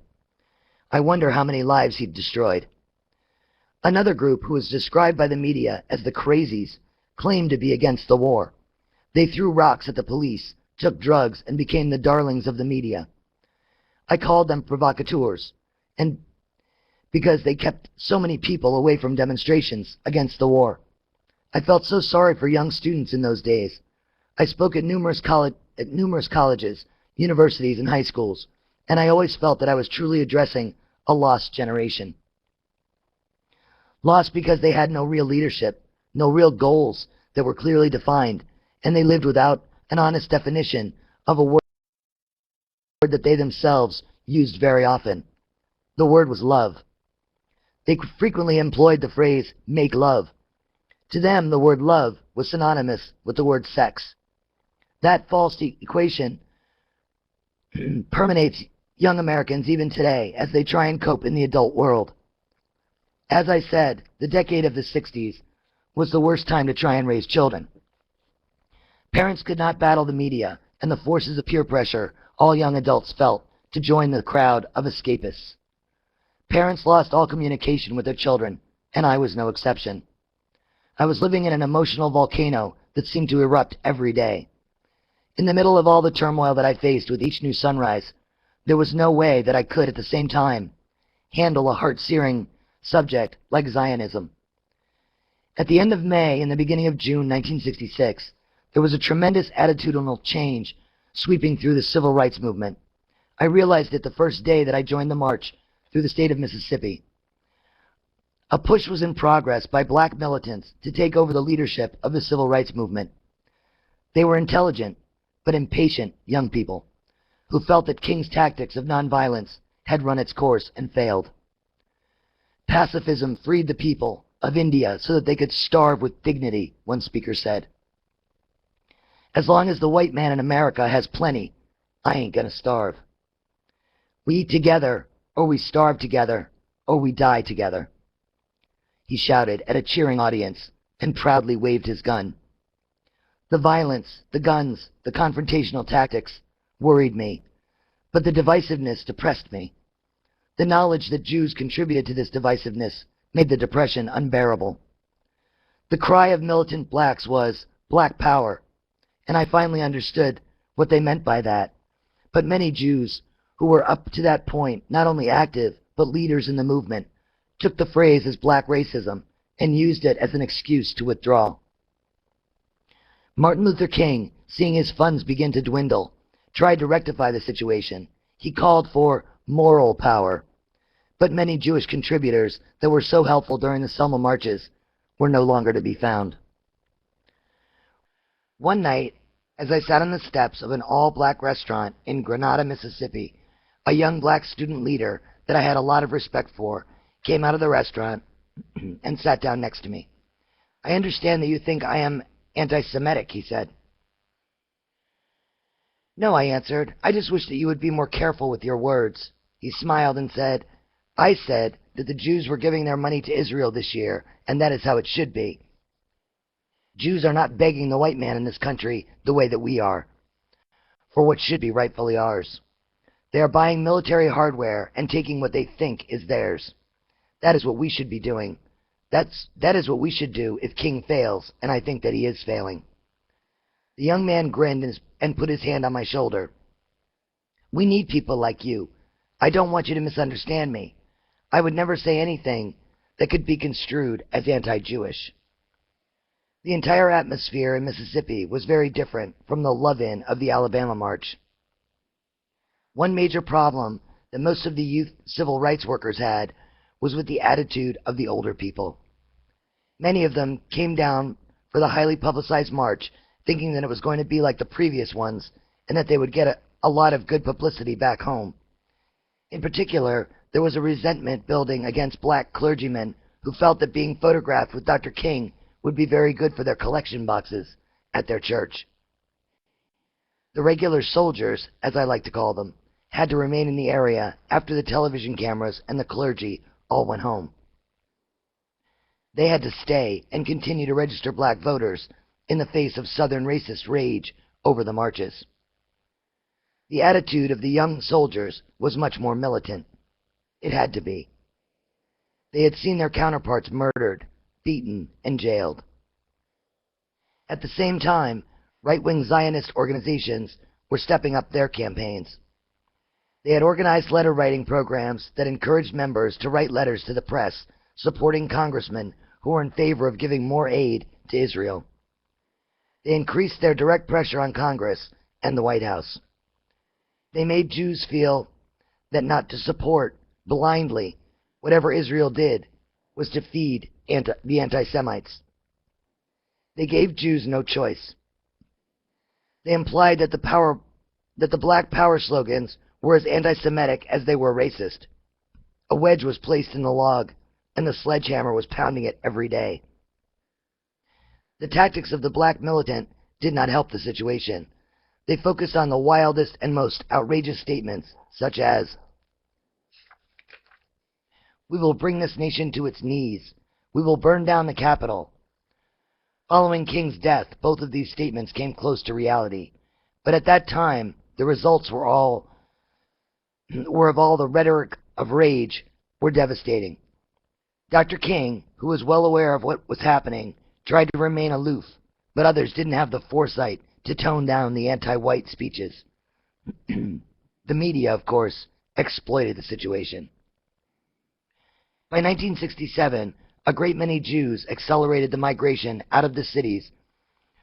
I wonder how many lives he'd destroyed. Another group, who was described by the media as the crazies, claimed to be against the war. They threw rocks at the police, took drugs, and became the darlings of the media. I called them provocateurs, and because they kept so many people away from demonstrations against the war. I felt so sorry for young students in those days. I spoke at numerous colleges, universities, and high schools, and I always felt that I was truly addressing a lost generation. Lost because they had no real leadership, no real goals that were clearly defined, and they lived without an honest definition of a word that they themselves used very often. The word was love. They frequently employed the phrase, "make love." To them, the word love was synonymous with the word sex. That false equation permeates young Americans even today as they try and cope in the adult world. As I said, the decade of the 60s was the worst time to try and raise children. Parents could not battle the media and the forces of peer pressure all young adults felt to join the crowd of escapists. Parents lost all communication with their children, and I was no exception. I was living in an emotional volcano that seemed to erupt every day. In the middle of all the turmoil that I faced with each new sunrise, there was no way that I could, at the same time, handle a heart-searing subject like Zionism. At the end of May and the beginning of June 1966, there was a tremendous attitudinal change sweeping through the civil rights movement. I realized it the first day that I joined the march through the state of Mississippi. A push was in progress by black militants to take over the leadership of the civil rights movement. They were intelligent but impatient young people who felt that King's tactics of nonviolence had run its course and failed. Pacifism freed the people of India so that they could starve with dignity, one speaker said. As long as the white man in America has plenty, I ain't gonna starve. We eat together, or we starve together, or we die together. He shouted at a cheering audience and proudly waved his gun. The violence, the guns, the confrontational tactics worried me, but the divisiveness depressed me. The knowledge that Jews contributed to this divisiveness made the depression unbearable. The cry of militant blacks was, "Black Power," and I finally understood what they meant by that. But many Jews who were up to that point not only active, but leaders in the movement, took the phrase as black racism and used it as an excuse to withdraw. Martin Luther King, seeing his funds begin to dwindle, tried to rectify the situation. He called for moral power. But many Jewish contributors that were so helpful during the Selma marches were no longer to be found. One night, as I sat on the steps of an all-black restaurant in Grenada, Mississippi, a young black student leader that I had a lot of respect for came out of the restaurant and sat down next to me. "I understand that you think I am anti-Semitic," he said. "No," I answered. "I just wish that you would be more careful with your words." He smiled and said, "I said that the Jews were giving their money to Israel this year, and that is how it should be. Jews are not begging the white man in this country the way that we are, for what should be rightfully ours. They are buying military hardware and taking what they think is theirs. That is what we should be doing. That is what we should do if King fails, and I think that he is failing." The young man grinned and put his hand on my shoulder. "We need people like you. I don't want you to misunderstand me. I would never say anything that could be construed as anti-Jewish." The entire atmosphere in Mississippi was very different from the love-in of the Alabama March. One major problem that most of the youth civil rights workers had was with the attitude of the older people. Many of them came down for the highly publicized march thinking that it was going to be like the previous ones and that they would get a lot of good publicity back home. In particular, there was a resentment building against black clergymen who felt that being photographed with Dr. King would be very good for their collection boxes at their church. The regular soldiers, as I like to call them, had to remain in the area after the television cameras and the clergy all went home. They had to stay and continue to register black voters in the face of Southern racist rage over the marches. The attitude of the young soldiers was much more militant. It had to be. They had seen their counterparts murdered, beaten, and jailed. At the same time, right-wing Zionist organizations were stepping up their campaigns. They had organized letter-writing programs that encouraged members to write letters to the press supporting congressmen who were in favor of giving more aid to Israel. They increased their direct pressure on Congress and the White House. They made Jews feel that not to support blindly whatever Israel did was to feed the anti-Semites. They gave Jews no choice. They implied that the Black Power slogans were as anti-Semitic as they were racist. A wedge was placed in the log, and the sledgehammer was pounding it every day. The tactics of the black militant did not help the situation. They focused on the wildest and most outrageous statements, such as, "We will bring this nation to its knees. We will burn down the Capitol. Following King's death, both of these statements came close to reality, but at that time, the results were of all the rhetoric of rage were devastating. Dr. King, who was well aware of what was happening, tried to remain aloof, but others didn't have the foresight to tone down the anti-white speeches. The media, of course, exploited the situation. By 1967, a great many Jews accelerated the migration out of the cities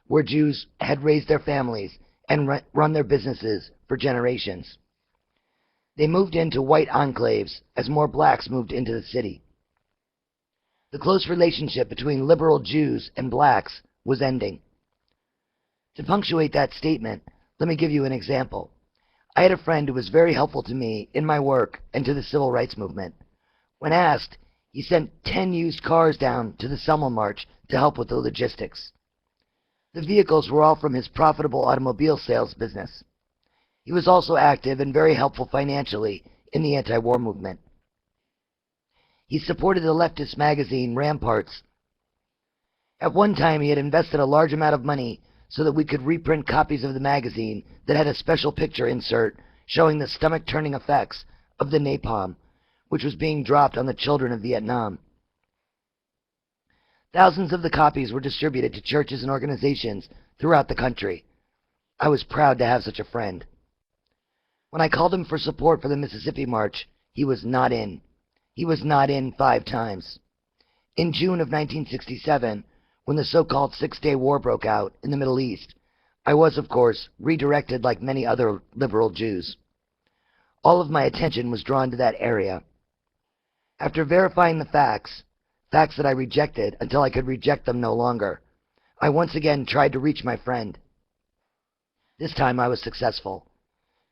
where Jews had raised their families and run their businesses for generations. They moved into white enclaves as more blacks moved into the city. The close relationship between liberal Jews and blacks was ending. To punctuate that statement, let me give you an example. I had a friend who was very helpful to me in my work and to the civil rights movement. When asked, he sent 10 used cars down to the Selma March to help with the logistics. The vehicles were all from his profitable automobile sales business. He was also active and very helpful financially in the anti-war movement. He supported the leftist magazine Ramparts. At one time, he had invested a large amount of money so that we could reprint copies of the magazine that had a special picture insert showing the stomach-turning effects of the napalm, which was being dropped on the children of Vietnam. Thousands of the copies were distributed to churches and organizations throughout the country. I was proud to have such a friend. When I called him for support for the Mississippi March, he was not in. He was not in 5 times. In June of 1967, when the so-called Six-Day War broke out in the Middle East, I was, of course, redirected like many other liberal Jews. All of my attention was drawn to that area. After verifying the facts that I rejected until I could reject them no longer, I once again tried to reach my friend. This time I was successful.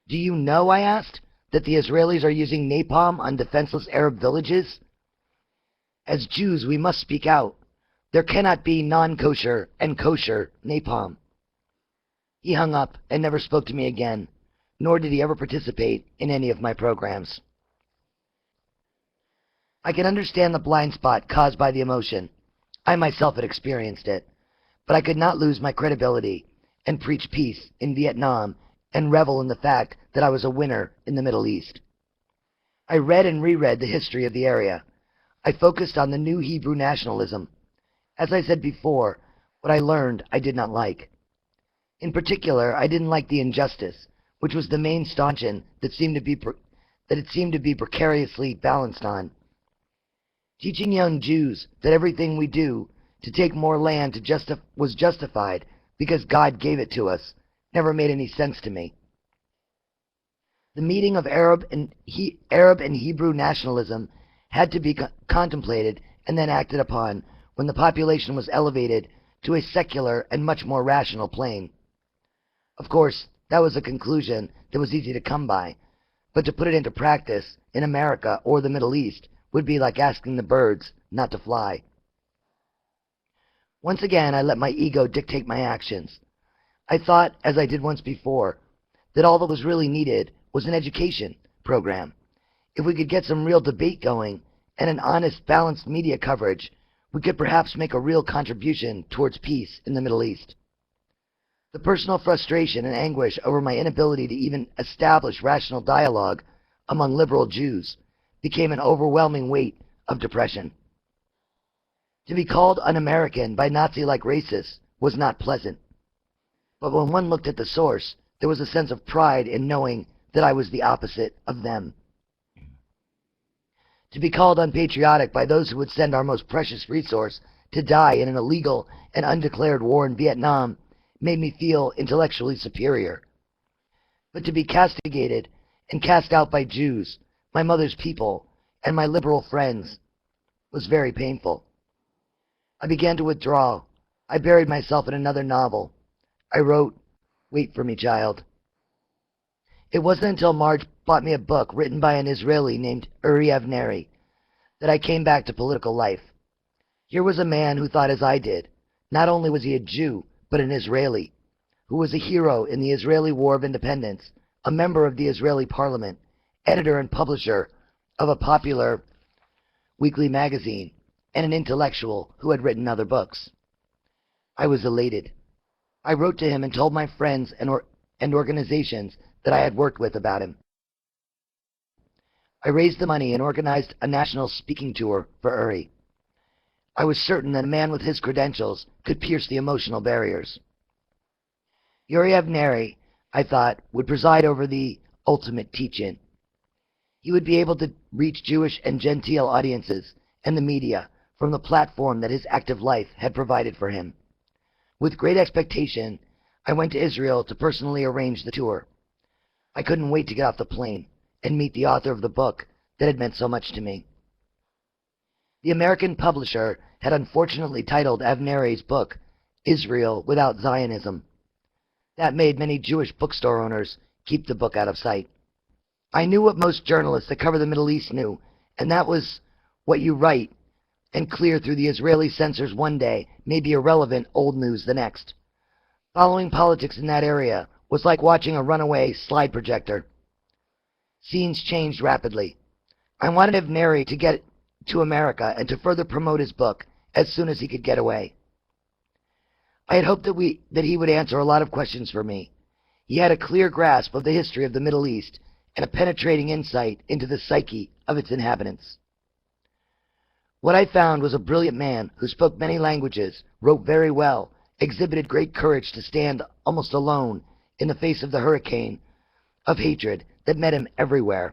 "Do you know," I asked, "that the Israelis are using napalm on defenseless Arab villages? As Jews, we must speak out. There cannot be non-kosher and kosher napalm." He hung up and never spoke to me again, nor did he ever participate in any of my programs. I can understand the blind spot caused by the emotion. I myself had experienced it, but I could not lose my credibility and preach peace in Vietnam and revel in the fact that I was a winner in the Middle East. I read and reread the history of the area. I focused on the new Hebrew nationalism. As I said before, what I learned I did not like. In particular, I didn't like the injustice, which was the main stanchion that it seemed to be precariously balanced on. Teaching young Jews that everything we do to take more land was justified because God gave it to us never made any sense to me. The meeting of Arab and Hebrew nationalism had to be contemplated and then acted upon when the population was elevated to a secular and much more rational plane. Of course, that was a conclusion that was easy to come by, but to put it into practice in America or the Middle East would be like asking the birds not to fly. Once again, I let my ego dictate my actions. I thought, as I did once before, that all that was really needed was an education program. If we could get some real debate going and an honest, balanced media coverage, we could perhaps make a real contribution towards peace in the Middle East. The personal frustration and anguish over my inability to even establish rational dialogue among liberal Jews became an overwhelming weight of depression. To be called un-American by Nazi-like racists was not pleasant. But when one looked at the source, there was a sense of pride in knowing that I was the opposite of them. To be called unpatriotic by those who would send our most precious resource to die in an illegal and undeclared war in Vietnam made me feel intellectually superior. But to be castigated and cast out by Jews, my mother's people, and my liberal friends was very painful. I began to withdraw. I buried myself in another novel. I wrote, "Wait for me, child." It wasn't until Marge bought me a book written by an Israeli named Uri Avneri that I came back to political life. Here was a man who thought as I did. Not only was he a Jew, but an Israeli, who was a hero in the Israeli War of Independence, a member of the Israeli parliament, editor and publisher of a popular weekly magazine, and an intellectual who had written other books. I was elated. I wrote to him and told my friends and organizations that I had worked with about him. I raised the money and organized a national speaking tour for Uri. I was certain that a man with his credentials could pierce the emotional barriers. Uri Avneri, I thought, would preside over the ultimate teach-in. He would be able to reach Jewish and Gentile audiences and the media from the platform that his active life had provided for him. With great expectation, I went to Israel to personally arrange the tour. I couldn't wait to get off the plane and meet the author of the book that had meant so much to me. The American publisher had unfortunately titled Avneri's book, Israel Without Zionism. That made many Jewish bookstore owners keep the book out of sight. I knew what most journalists that cover the Middle East knew, and that was what you write and clear through the Israeli censors one day may be irrelevant old news the next. Following politics in that area was like watching a runaway slide projector. Scenes changed rapidly. I wanted Avneri to get to America and to further promote his book as soon as he could get away. I had hoped that he would answer a lot of questions for me. He had a clear grasp of the history of the Middle East and a penetrating insight into the psyche of its inhabitants. What I found was a brilliant man who spoke many languages, wrote very well, exhibited great courage to stand almost alone in the face of the hurricane of hatred that met him everywhere,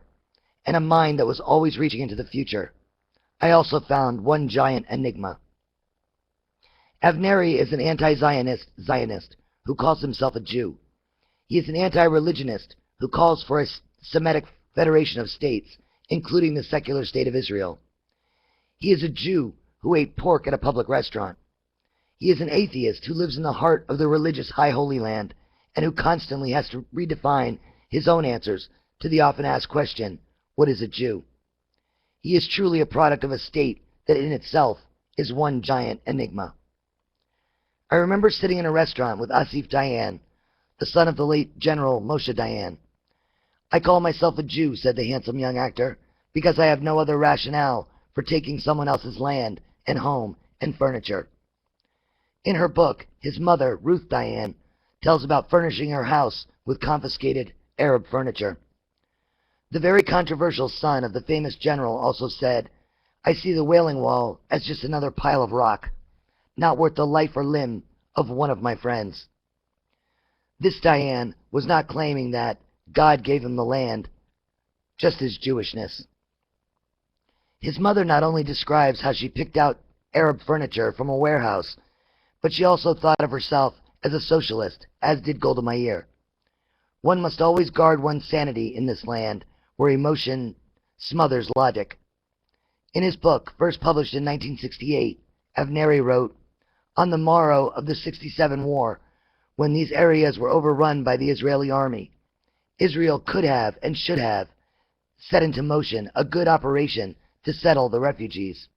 and a mind that was always reaching into the future. I also found one giant enigma. Avneri is an anti-Zionist who calls himself a Jew. He is an anti-religionist who calls for a Semitic federation of states, including the secular state of Israel. He is a Jew who ate pork at a public restaurant. He is an atheist who lives in the heart of the religious High Holy Land and who constantly has to redefine his own answers to the often asked question, what is a Jew? He is truly a product of a state that in itself is one giant enigma. I remember sitting in a restaurant with Asif Dayan, the son of the late General Moshe Dayan. I call myself a Jew, said the handsome young actor, because I have no other rationale for taking someone else's land and home and furniture. In her book, his mother, Ruth Dayan, tells about furnishing her house with confiscated Arab furniture. The very controversial son of the famous general also said, I see the Wailing Wall as just another pile of rock, not worth the life or limb of one of my friends. This Dayan was not claiming that God gave him the land, just his Jewishness. His mother not only describes how she picked out Arab furniture from a warehouse, but she also thought of herself as a socialist, as did Golda Meir. One must always guard one's sanity in this land where emotion smothers logic. In his book, first published in 1968, Avneri wrote, on the morrow of the 67 war, when these areas were overrun by the Israeli army, Israel could have and should have set into motion a good operation to settle the refugees.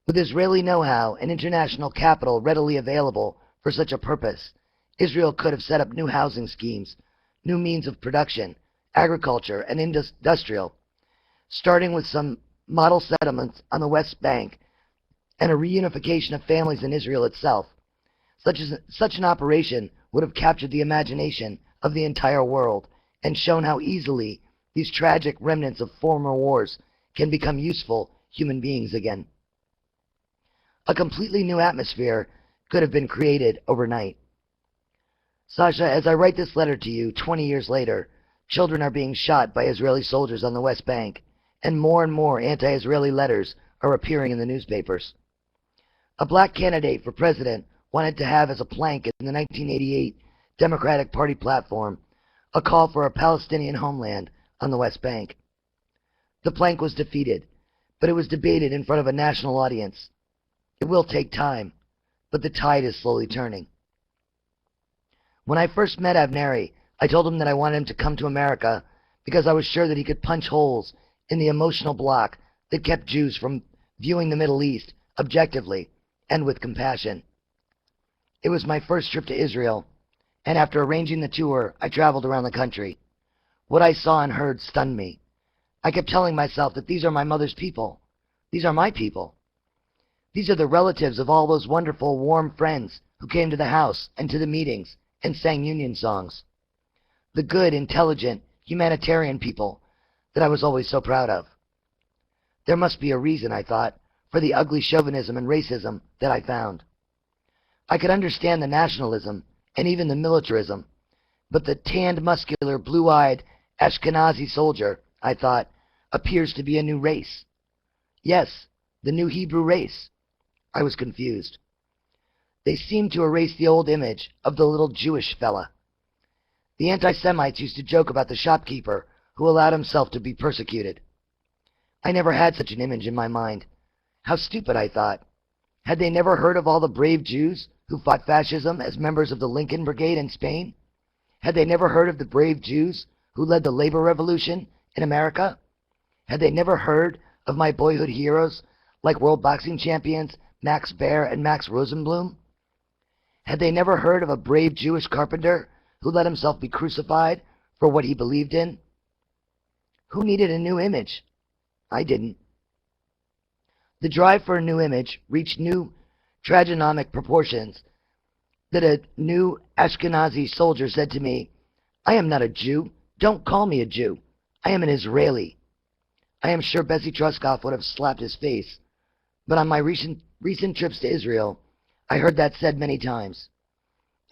With Israeli know-how and international capital readily available for such a purpose, Israel could have set up new housing schemes, new means of production, agriculture, and industrial, starting with some model settlements on the West Bank and a reunification of families in Israel itself. Such an operation would have captured the imagination of the entire world and shown how easily these tragic remnants of former wars can become useful human beings again. A completely new atmosphere could have been created overnight. Sasha, as I write this letter to you 20 years later, children are being shot by Israeli soldiers on the West Bank, and more anti-Israeli letters are appearing in the newspapers. A black candidate for president wanted to have as a plank in the 1988 Democratic Party platform a call for a Palestinian homeland on the West Bank. The plank was defeated, but it was debated in front of a national audience. It will take time, but the tide is slowly turning. When I first met Avneri, I told him that I wanted him to come to America because I was sure that he could punch holes in the emotional block that kept Jews from viewing the Middle East objectively and with compassion. It was my first trip to Israel, and after arranging the tour, I traveled around the country. What I saw and heard stunned me. I kept telling myself that these are my mother's people. These are my people. These are the relatives of all those wonderful, warm friends who came to the house and to the meetings and sang union songs. The good, intelligent, humanitarian people that I was always so proud of. There must be a reason, I thought, for the ugly chauvinism and racism that I found. I could understand the nationalism and even the militarism, but the tanned, muscular, blue-eyed Ashkenazi soldier, I thought, appears to be a new race. Yes, the new Hebrew race. I was confused. They seemed to erase the old image of the little Jewish fella. The anti-Semites used to joke about the shopkeeper who allowed himself to be persecuted. I never had such an image in my mind. How stupid, I thought. Had they never heard of all the brave Jews who fought fascism as members of the Lincoln Brigade in Spain? Had they never heard of the brave Jews who led the labor revolution in America? Had they never heard of my boyhood heroes like world boxing champions Max Baer and Max Rosenblum? Had they never heard of a brave Jewish carpenter who let himself be crucified for what he believed in? Who needed a new image? I didn't. The drive for a new image reached new tragicomic proportions that a new Ashkenazi soldier said to me, "I am not a Jew. Don't call me a Jew. I am an Israeli." I am sure David Truskoff would have slapped his face, but on my recent trips to Israel, I heard that said many times.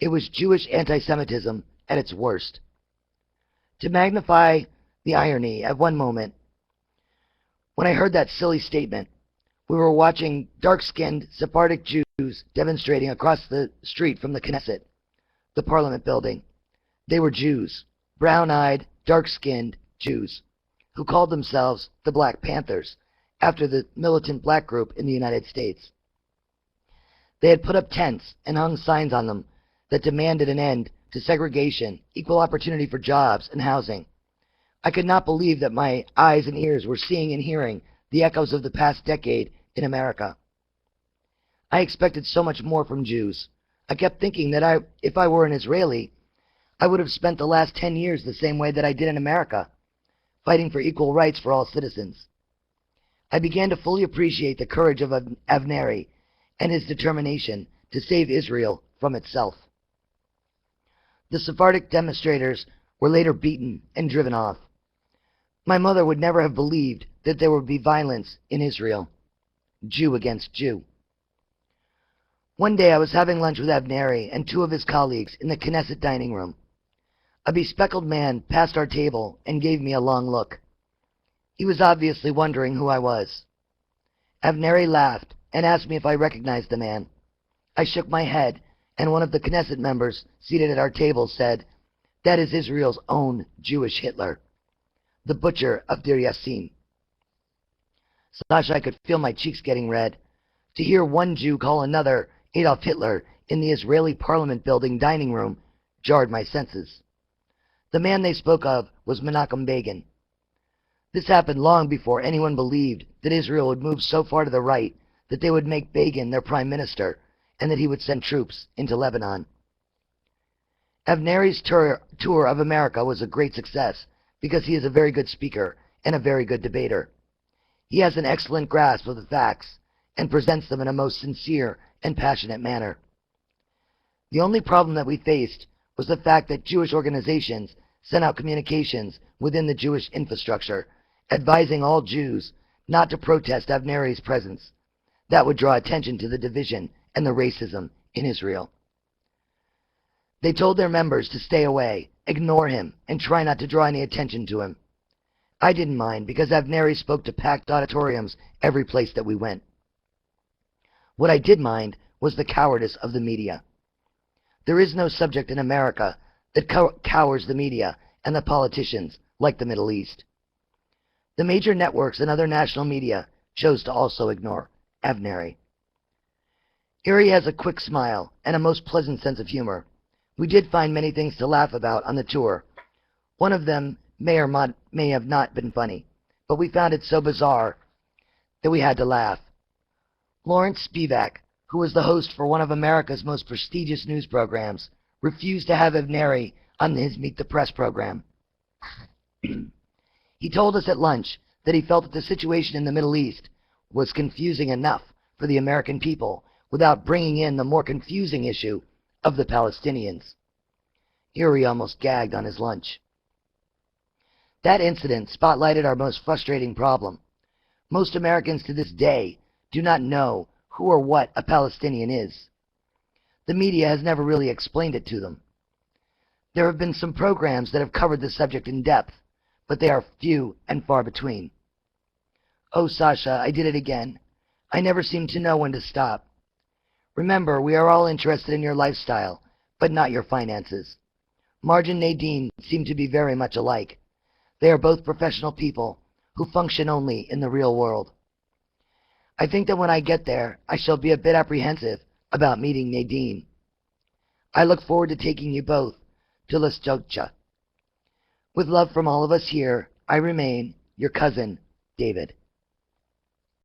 It was Jewish anti-Semitism at its worst. To magnify the irony, at one moment, when I heard that silly statement, we were watching dark-skinned Sephardic Jews demonstrating across the street from the Knesset, the Parliament building. They were Jews, brown-eyed, dark-skinned Jews, who called themselves the Black Panthers, after the militant black group in the United States. They had put up tents and hung signs on them that demanded an end to segregation, equal opportunity for jobs and housing. I could not believe that my eyes and ears were seeing and hearing the echoes of the past decade in America. I expected so much more from Jews. I kept thinking that if I were an Israeli, I would have spent the last 10 years the same way that I did in America, fighting for equal rights for all citizens. I began to fully appreciate the courage of Avneri and his determination to save Israel from itself. The Sephardic demonstrators were later beaten and driven off. My mother would never have believed that there would be violence in Israel, Jew against Jew. One day I was having lunch with Avneri and two of his colleagues in the Knesset dining room. A bespectacled man passed our table and gave me a long look. He was obviously wondering who I was. Avneri laughed and asked me if I recognized the man. I shook my head, and one of the Knesset members seated at our table said, "That is Israel's own Jewish Hitler, the butcher of Deir Yassin." Sasha, I could feel my cheeks getting red. To hear one Jew call another Adolf Hitler in the Israeli Parliament building dining room jarred my senses. The man they spoke of was Menachem Begin. This happened long before anyone believed that Israel would move so far to the right that they would make Begin their prime minister and that he would send troops into Lebanon. Avneri's tour of America was a great success because he is a very good speaker and a very good debater. He has an excellent grasp of the facts and presents them in a most sincere and passionate manner. The only problem that we faced was the fact that Jewish organizations sent out communications within the Jewish infrastructure advising all Jews not to protest Avneri's presence. That would draw attention to the division and the racism in Israel. They told their members to stay away, ignore him, and try not to draw any attention to him. I didn't mind because Avneri spoke to packed auditoriums every place that we went. What I did mind was the cowardice of the media. There is no subject in America that cowers the media and the politicians like the Middle East. The major networks and other national media chose to also ignore Avneri. Erie has a quick smile and a most pleasant sense of humor. We did find many things to laugh about on the tour. One of them may have not been funny, but we found it so bizarre that we had to laugh. Lawrence Spivak, who was the host for one of America's most prestigious news programs, refused to have Avneri on his Meet the Press program. He told us at lunch that he felt that the situation in the Middle East was confusing enough for the American people without bringing in the more confusing issue of the Palestinians. Here he almost gagged on his lunch. That incident spotlighted our most frustrating problem. Most Americans to this day do not know who or what a Palestinian is. The media has never really explained it to them. There have been some programs that have covered the subject in depth, but they are few and far between. Oh, Sasha, I did it again. I never seem to know when to stop. Remember, we are all interested in your lifestyle, but not your finances. Marge and Nadine seem to be very much alike. They are both professional people who function only in the real world. I think that when I get there, I shall be a bit apprehensive about meeting Nadine. I look forward to taking you both to La Stoggia. With love from all of us here, I remain your cousin, David.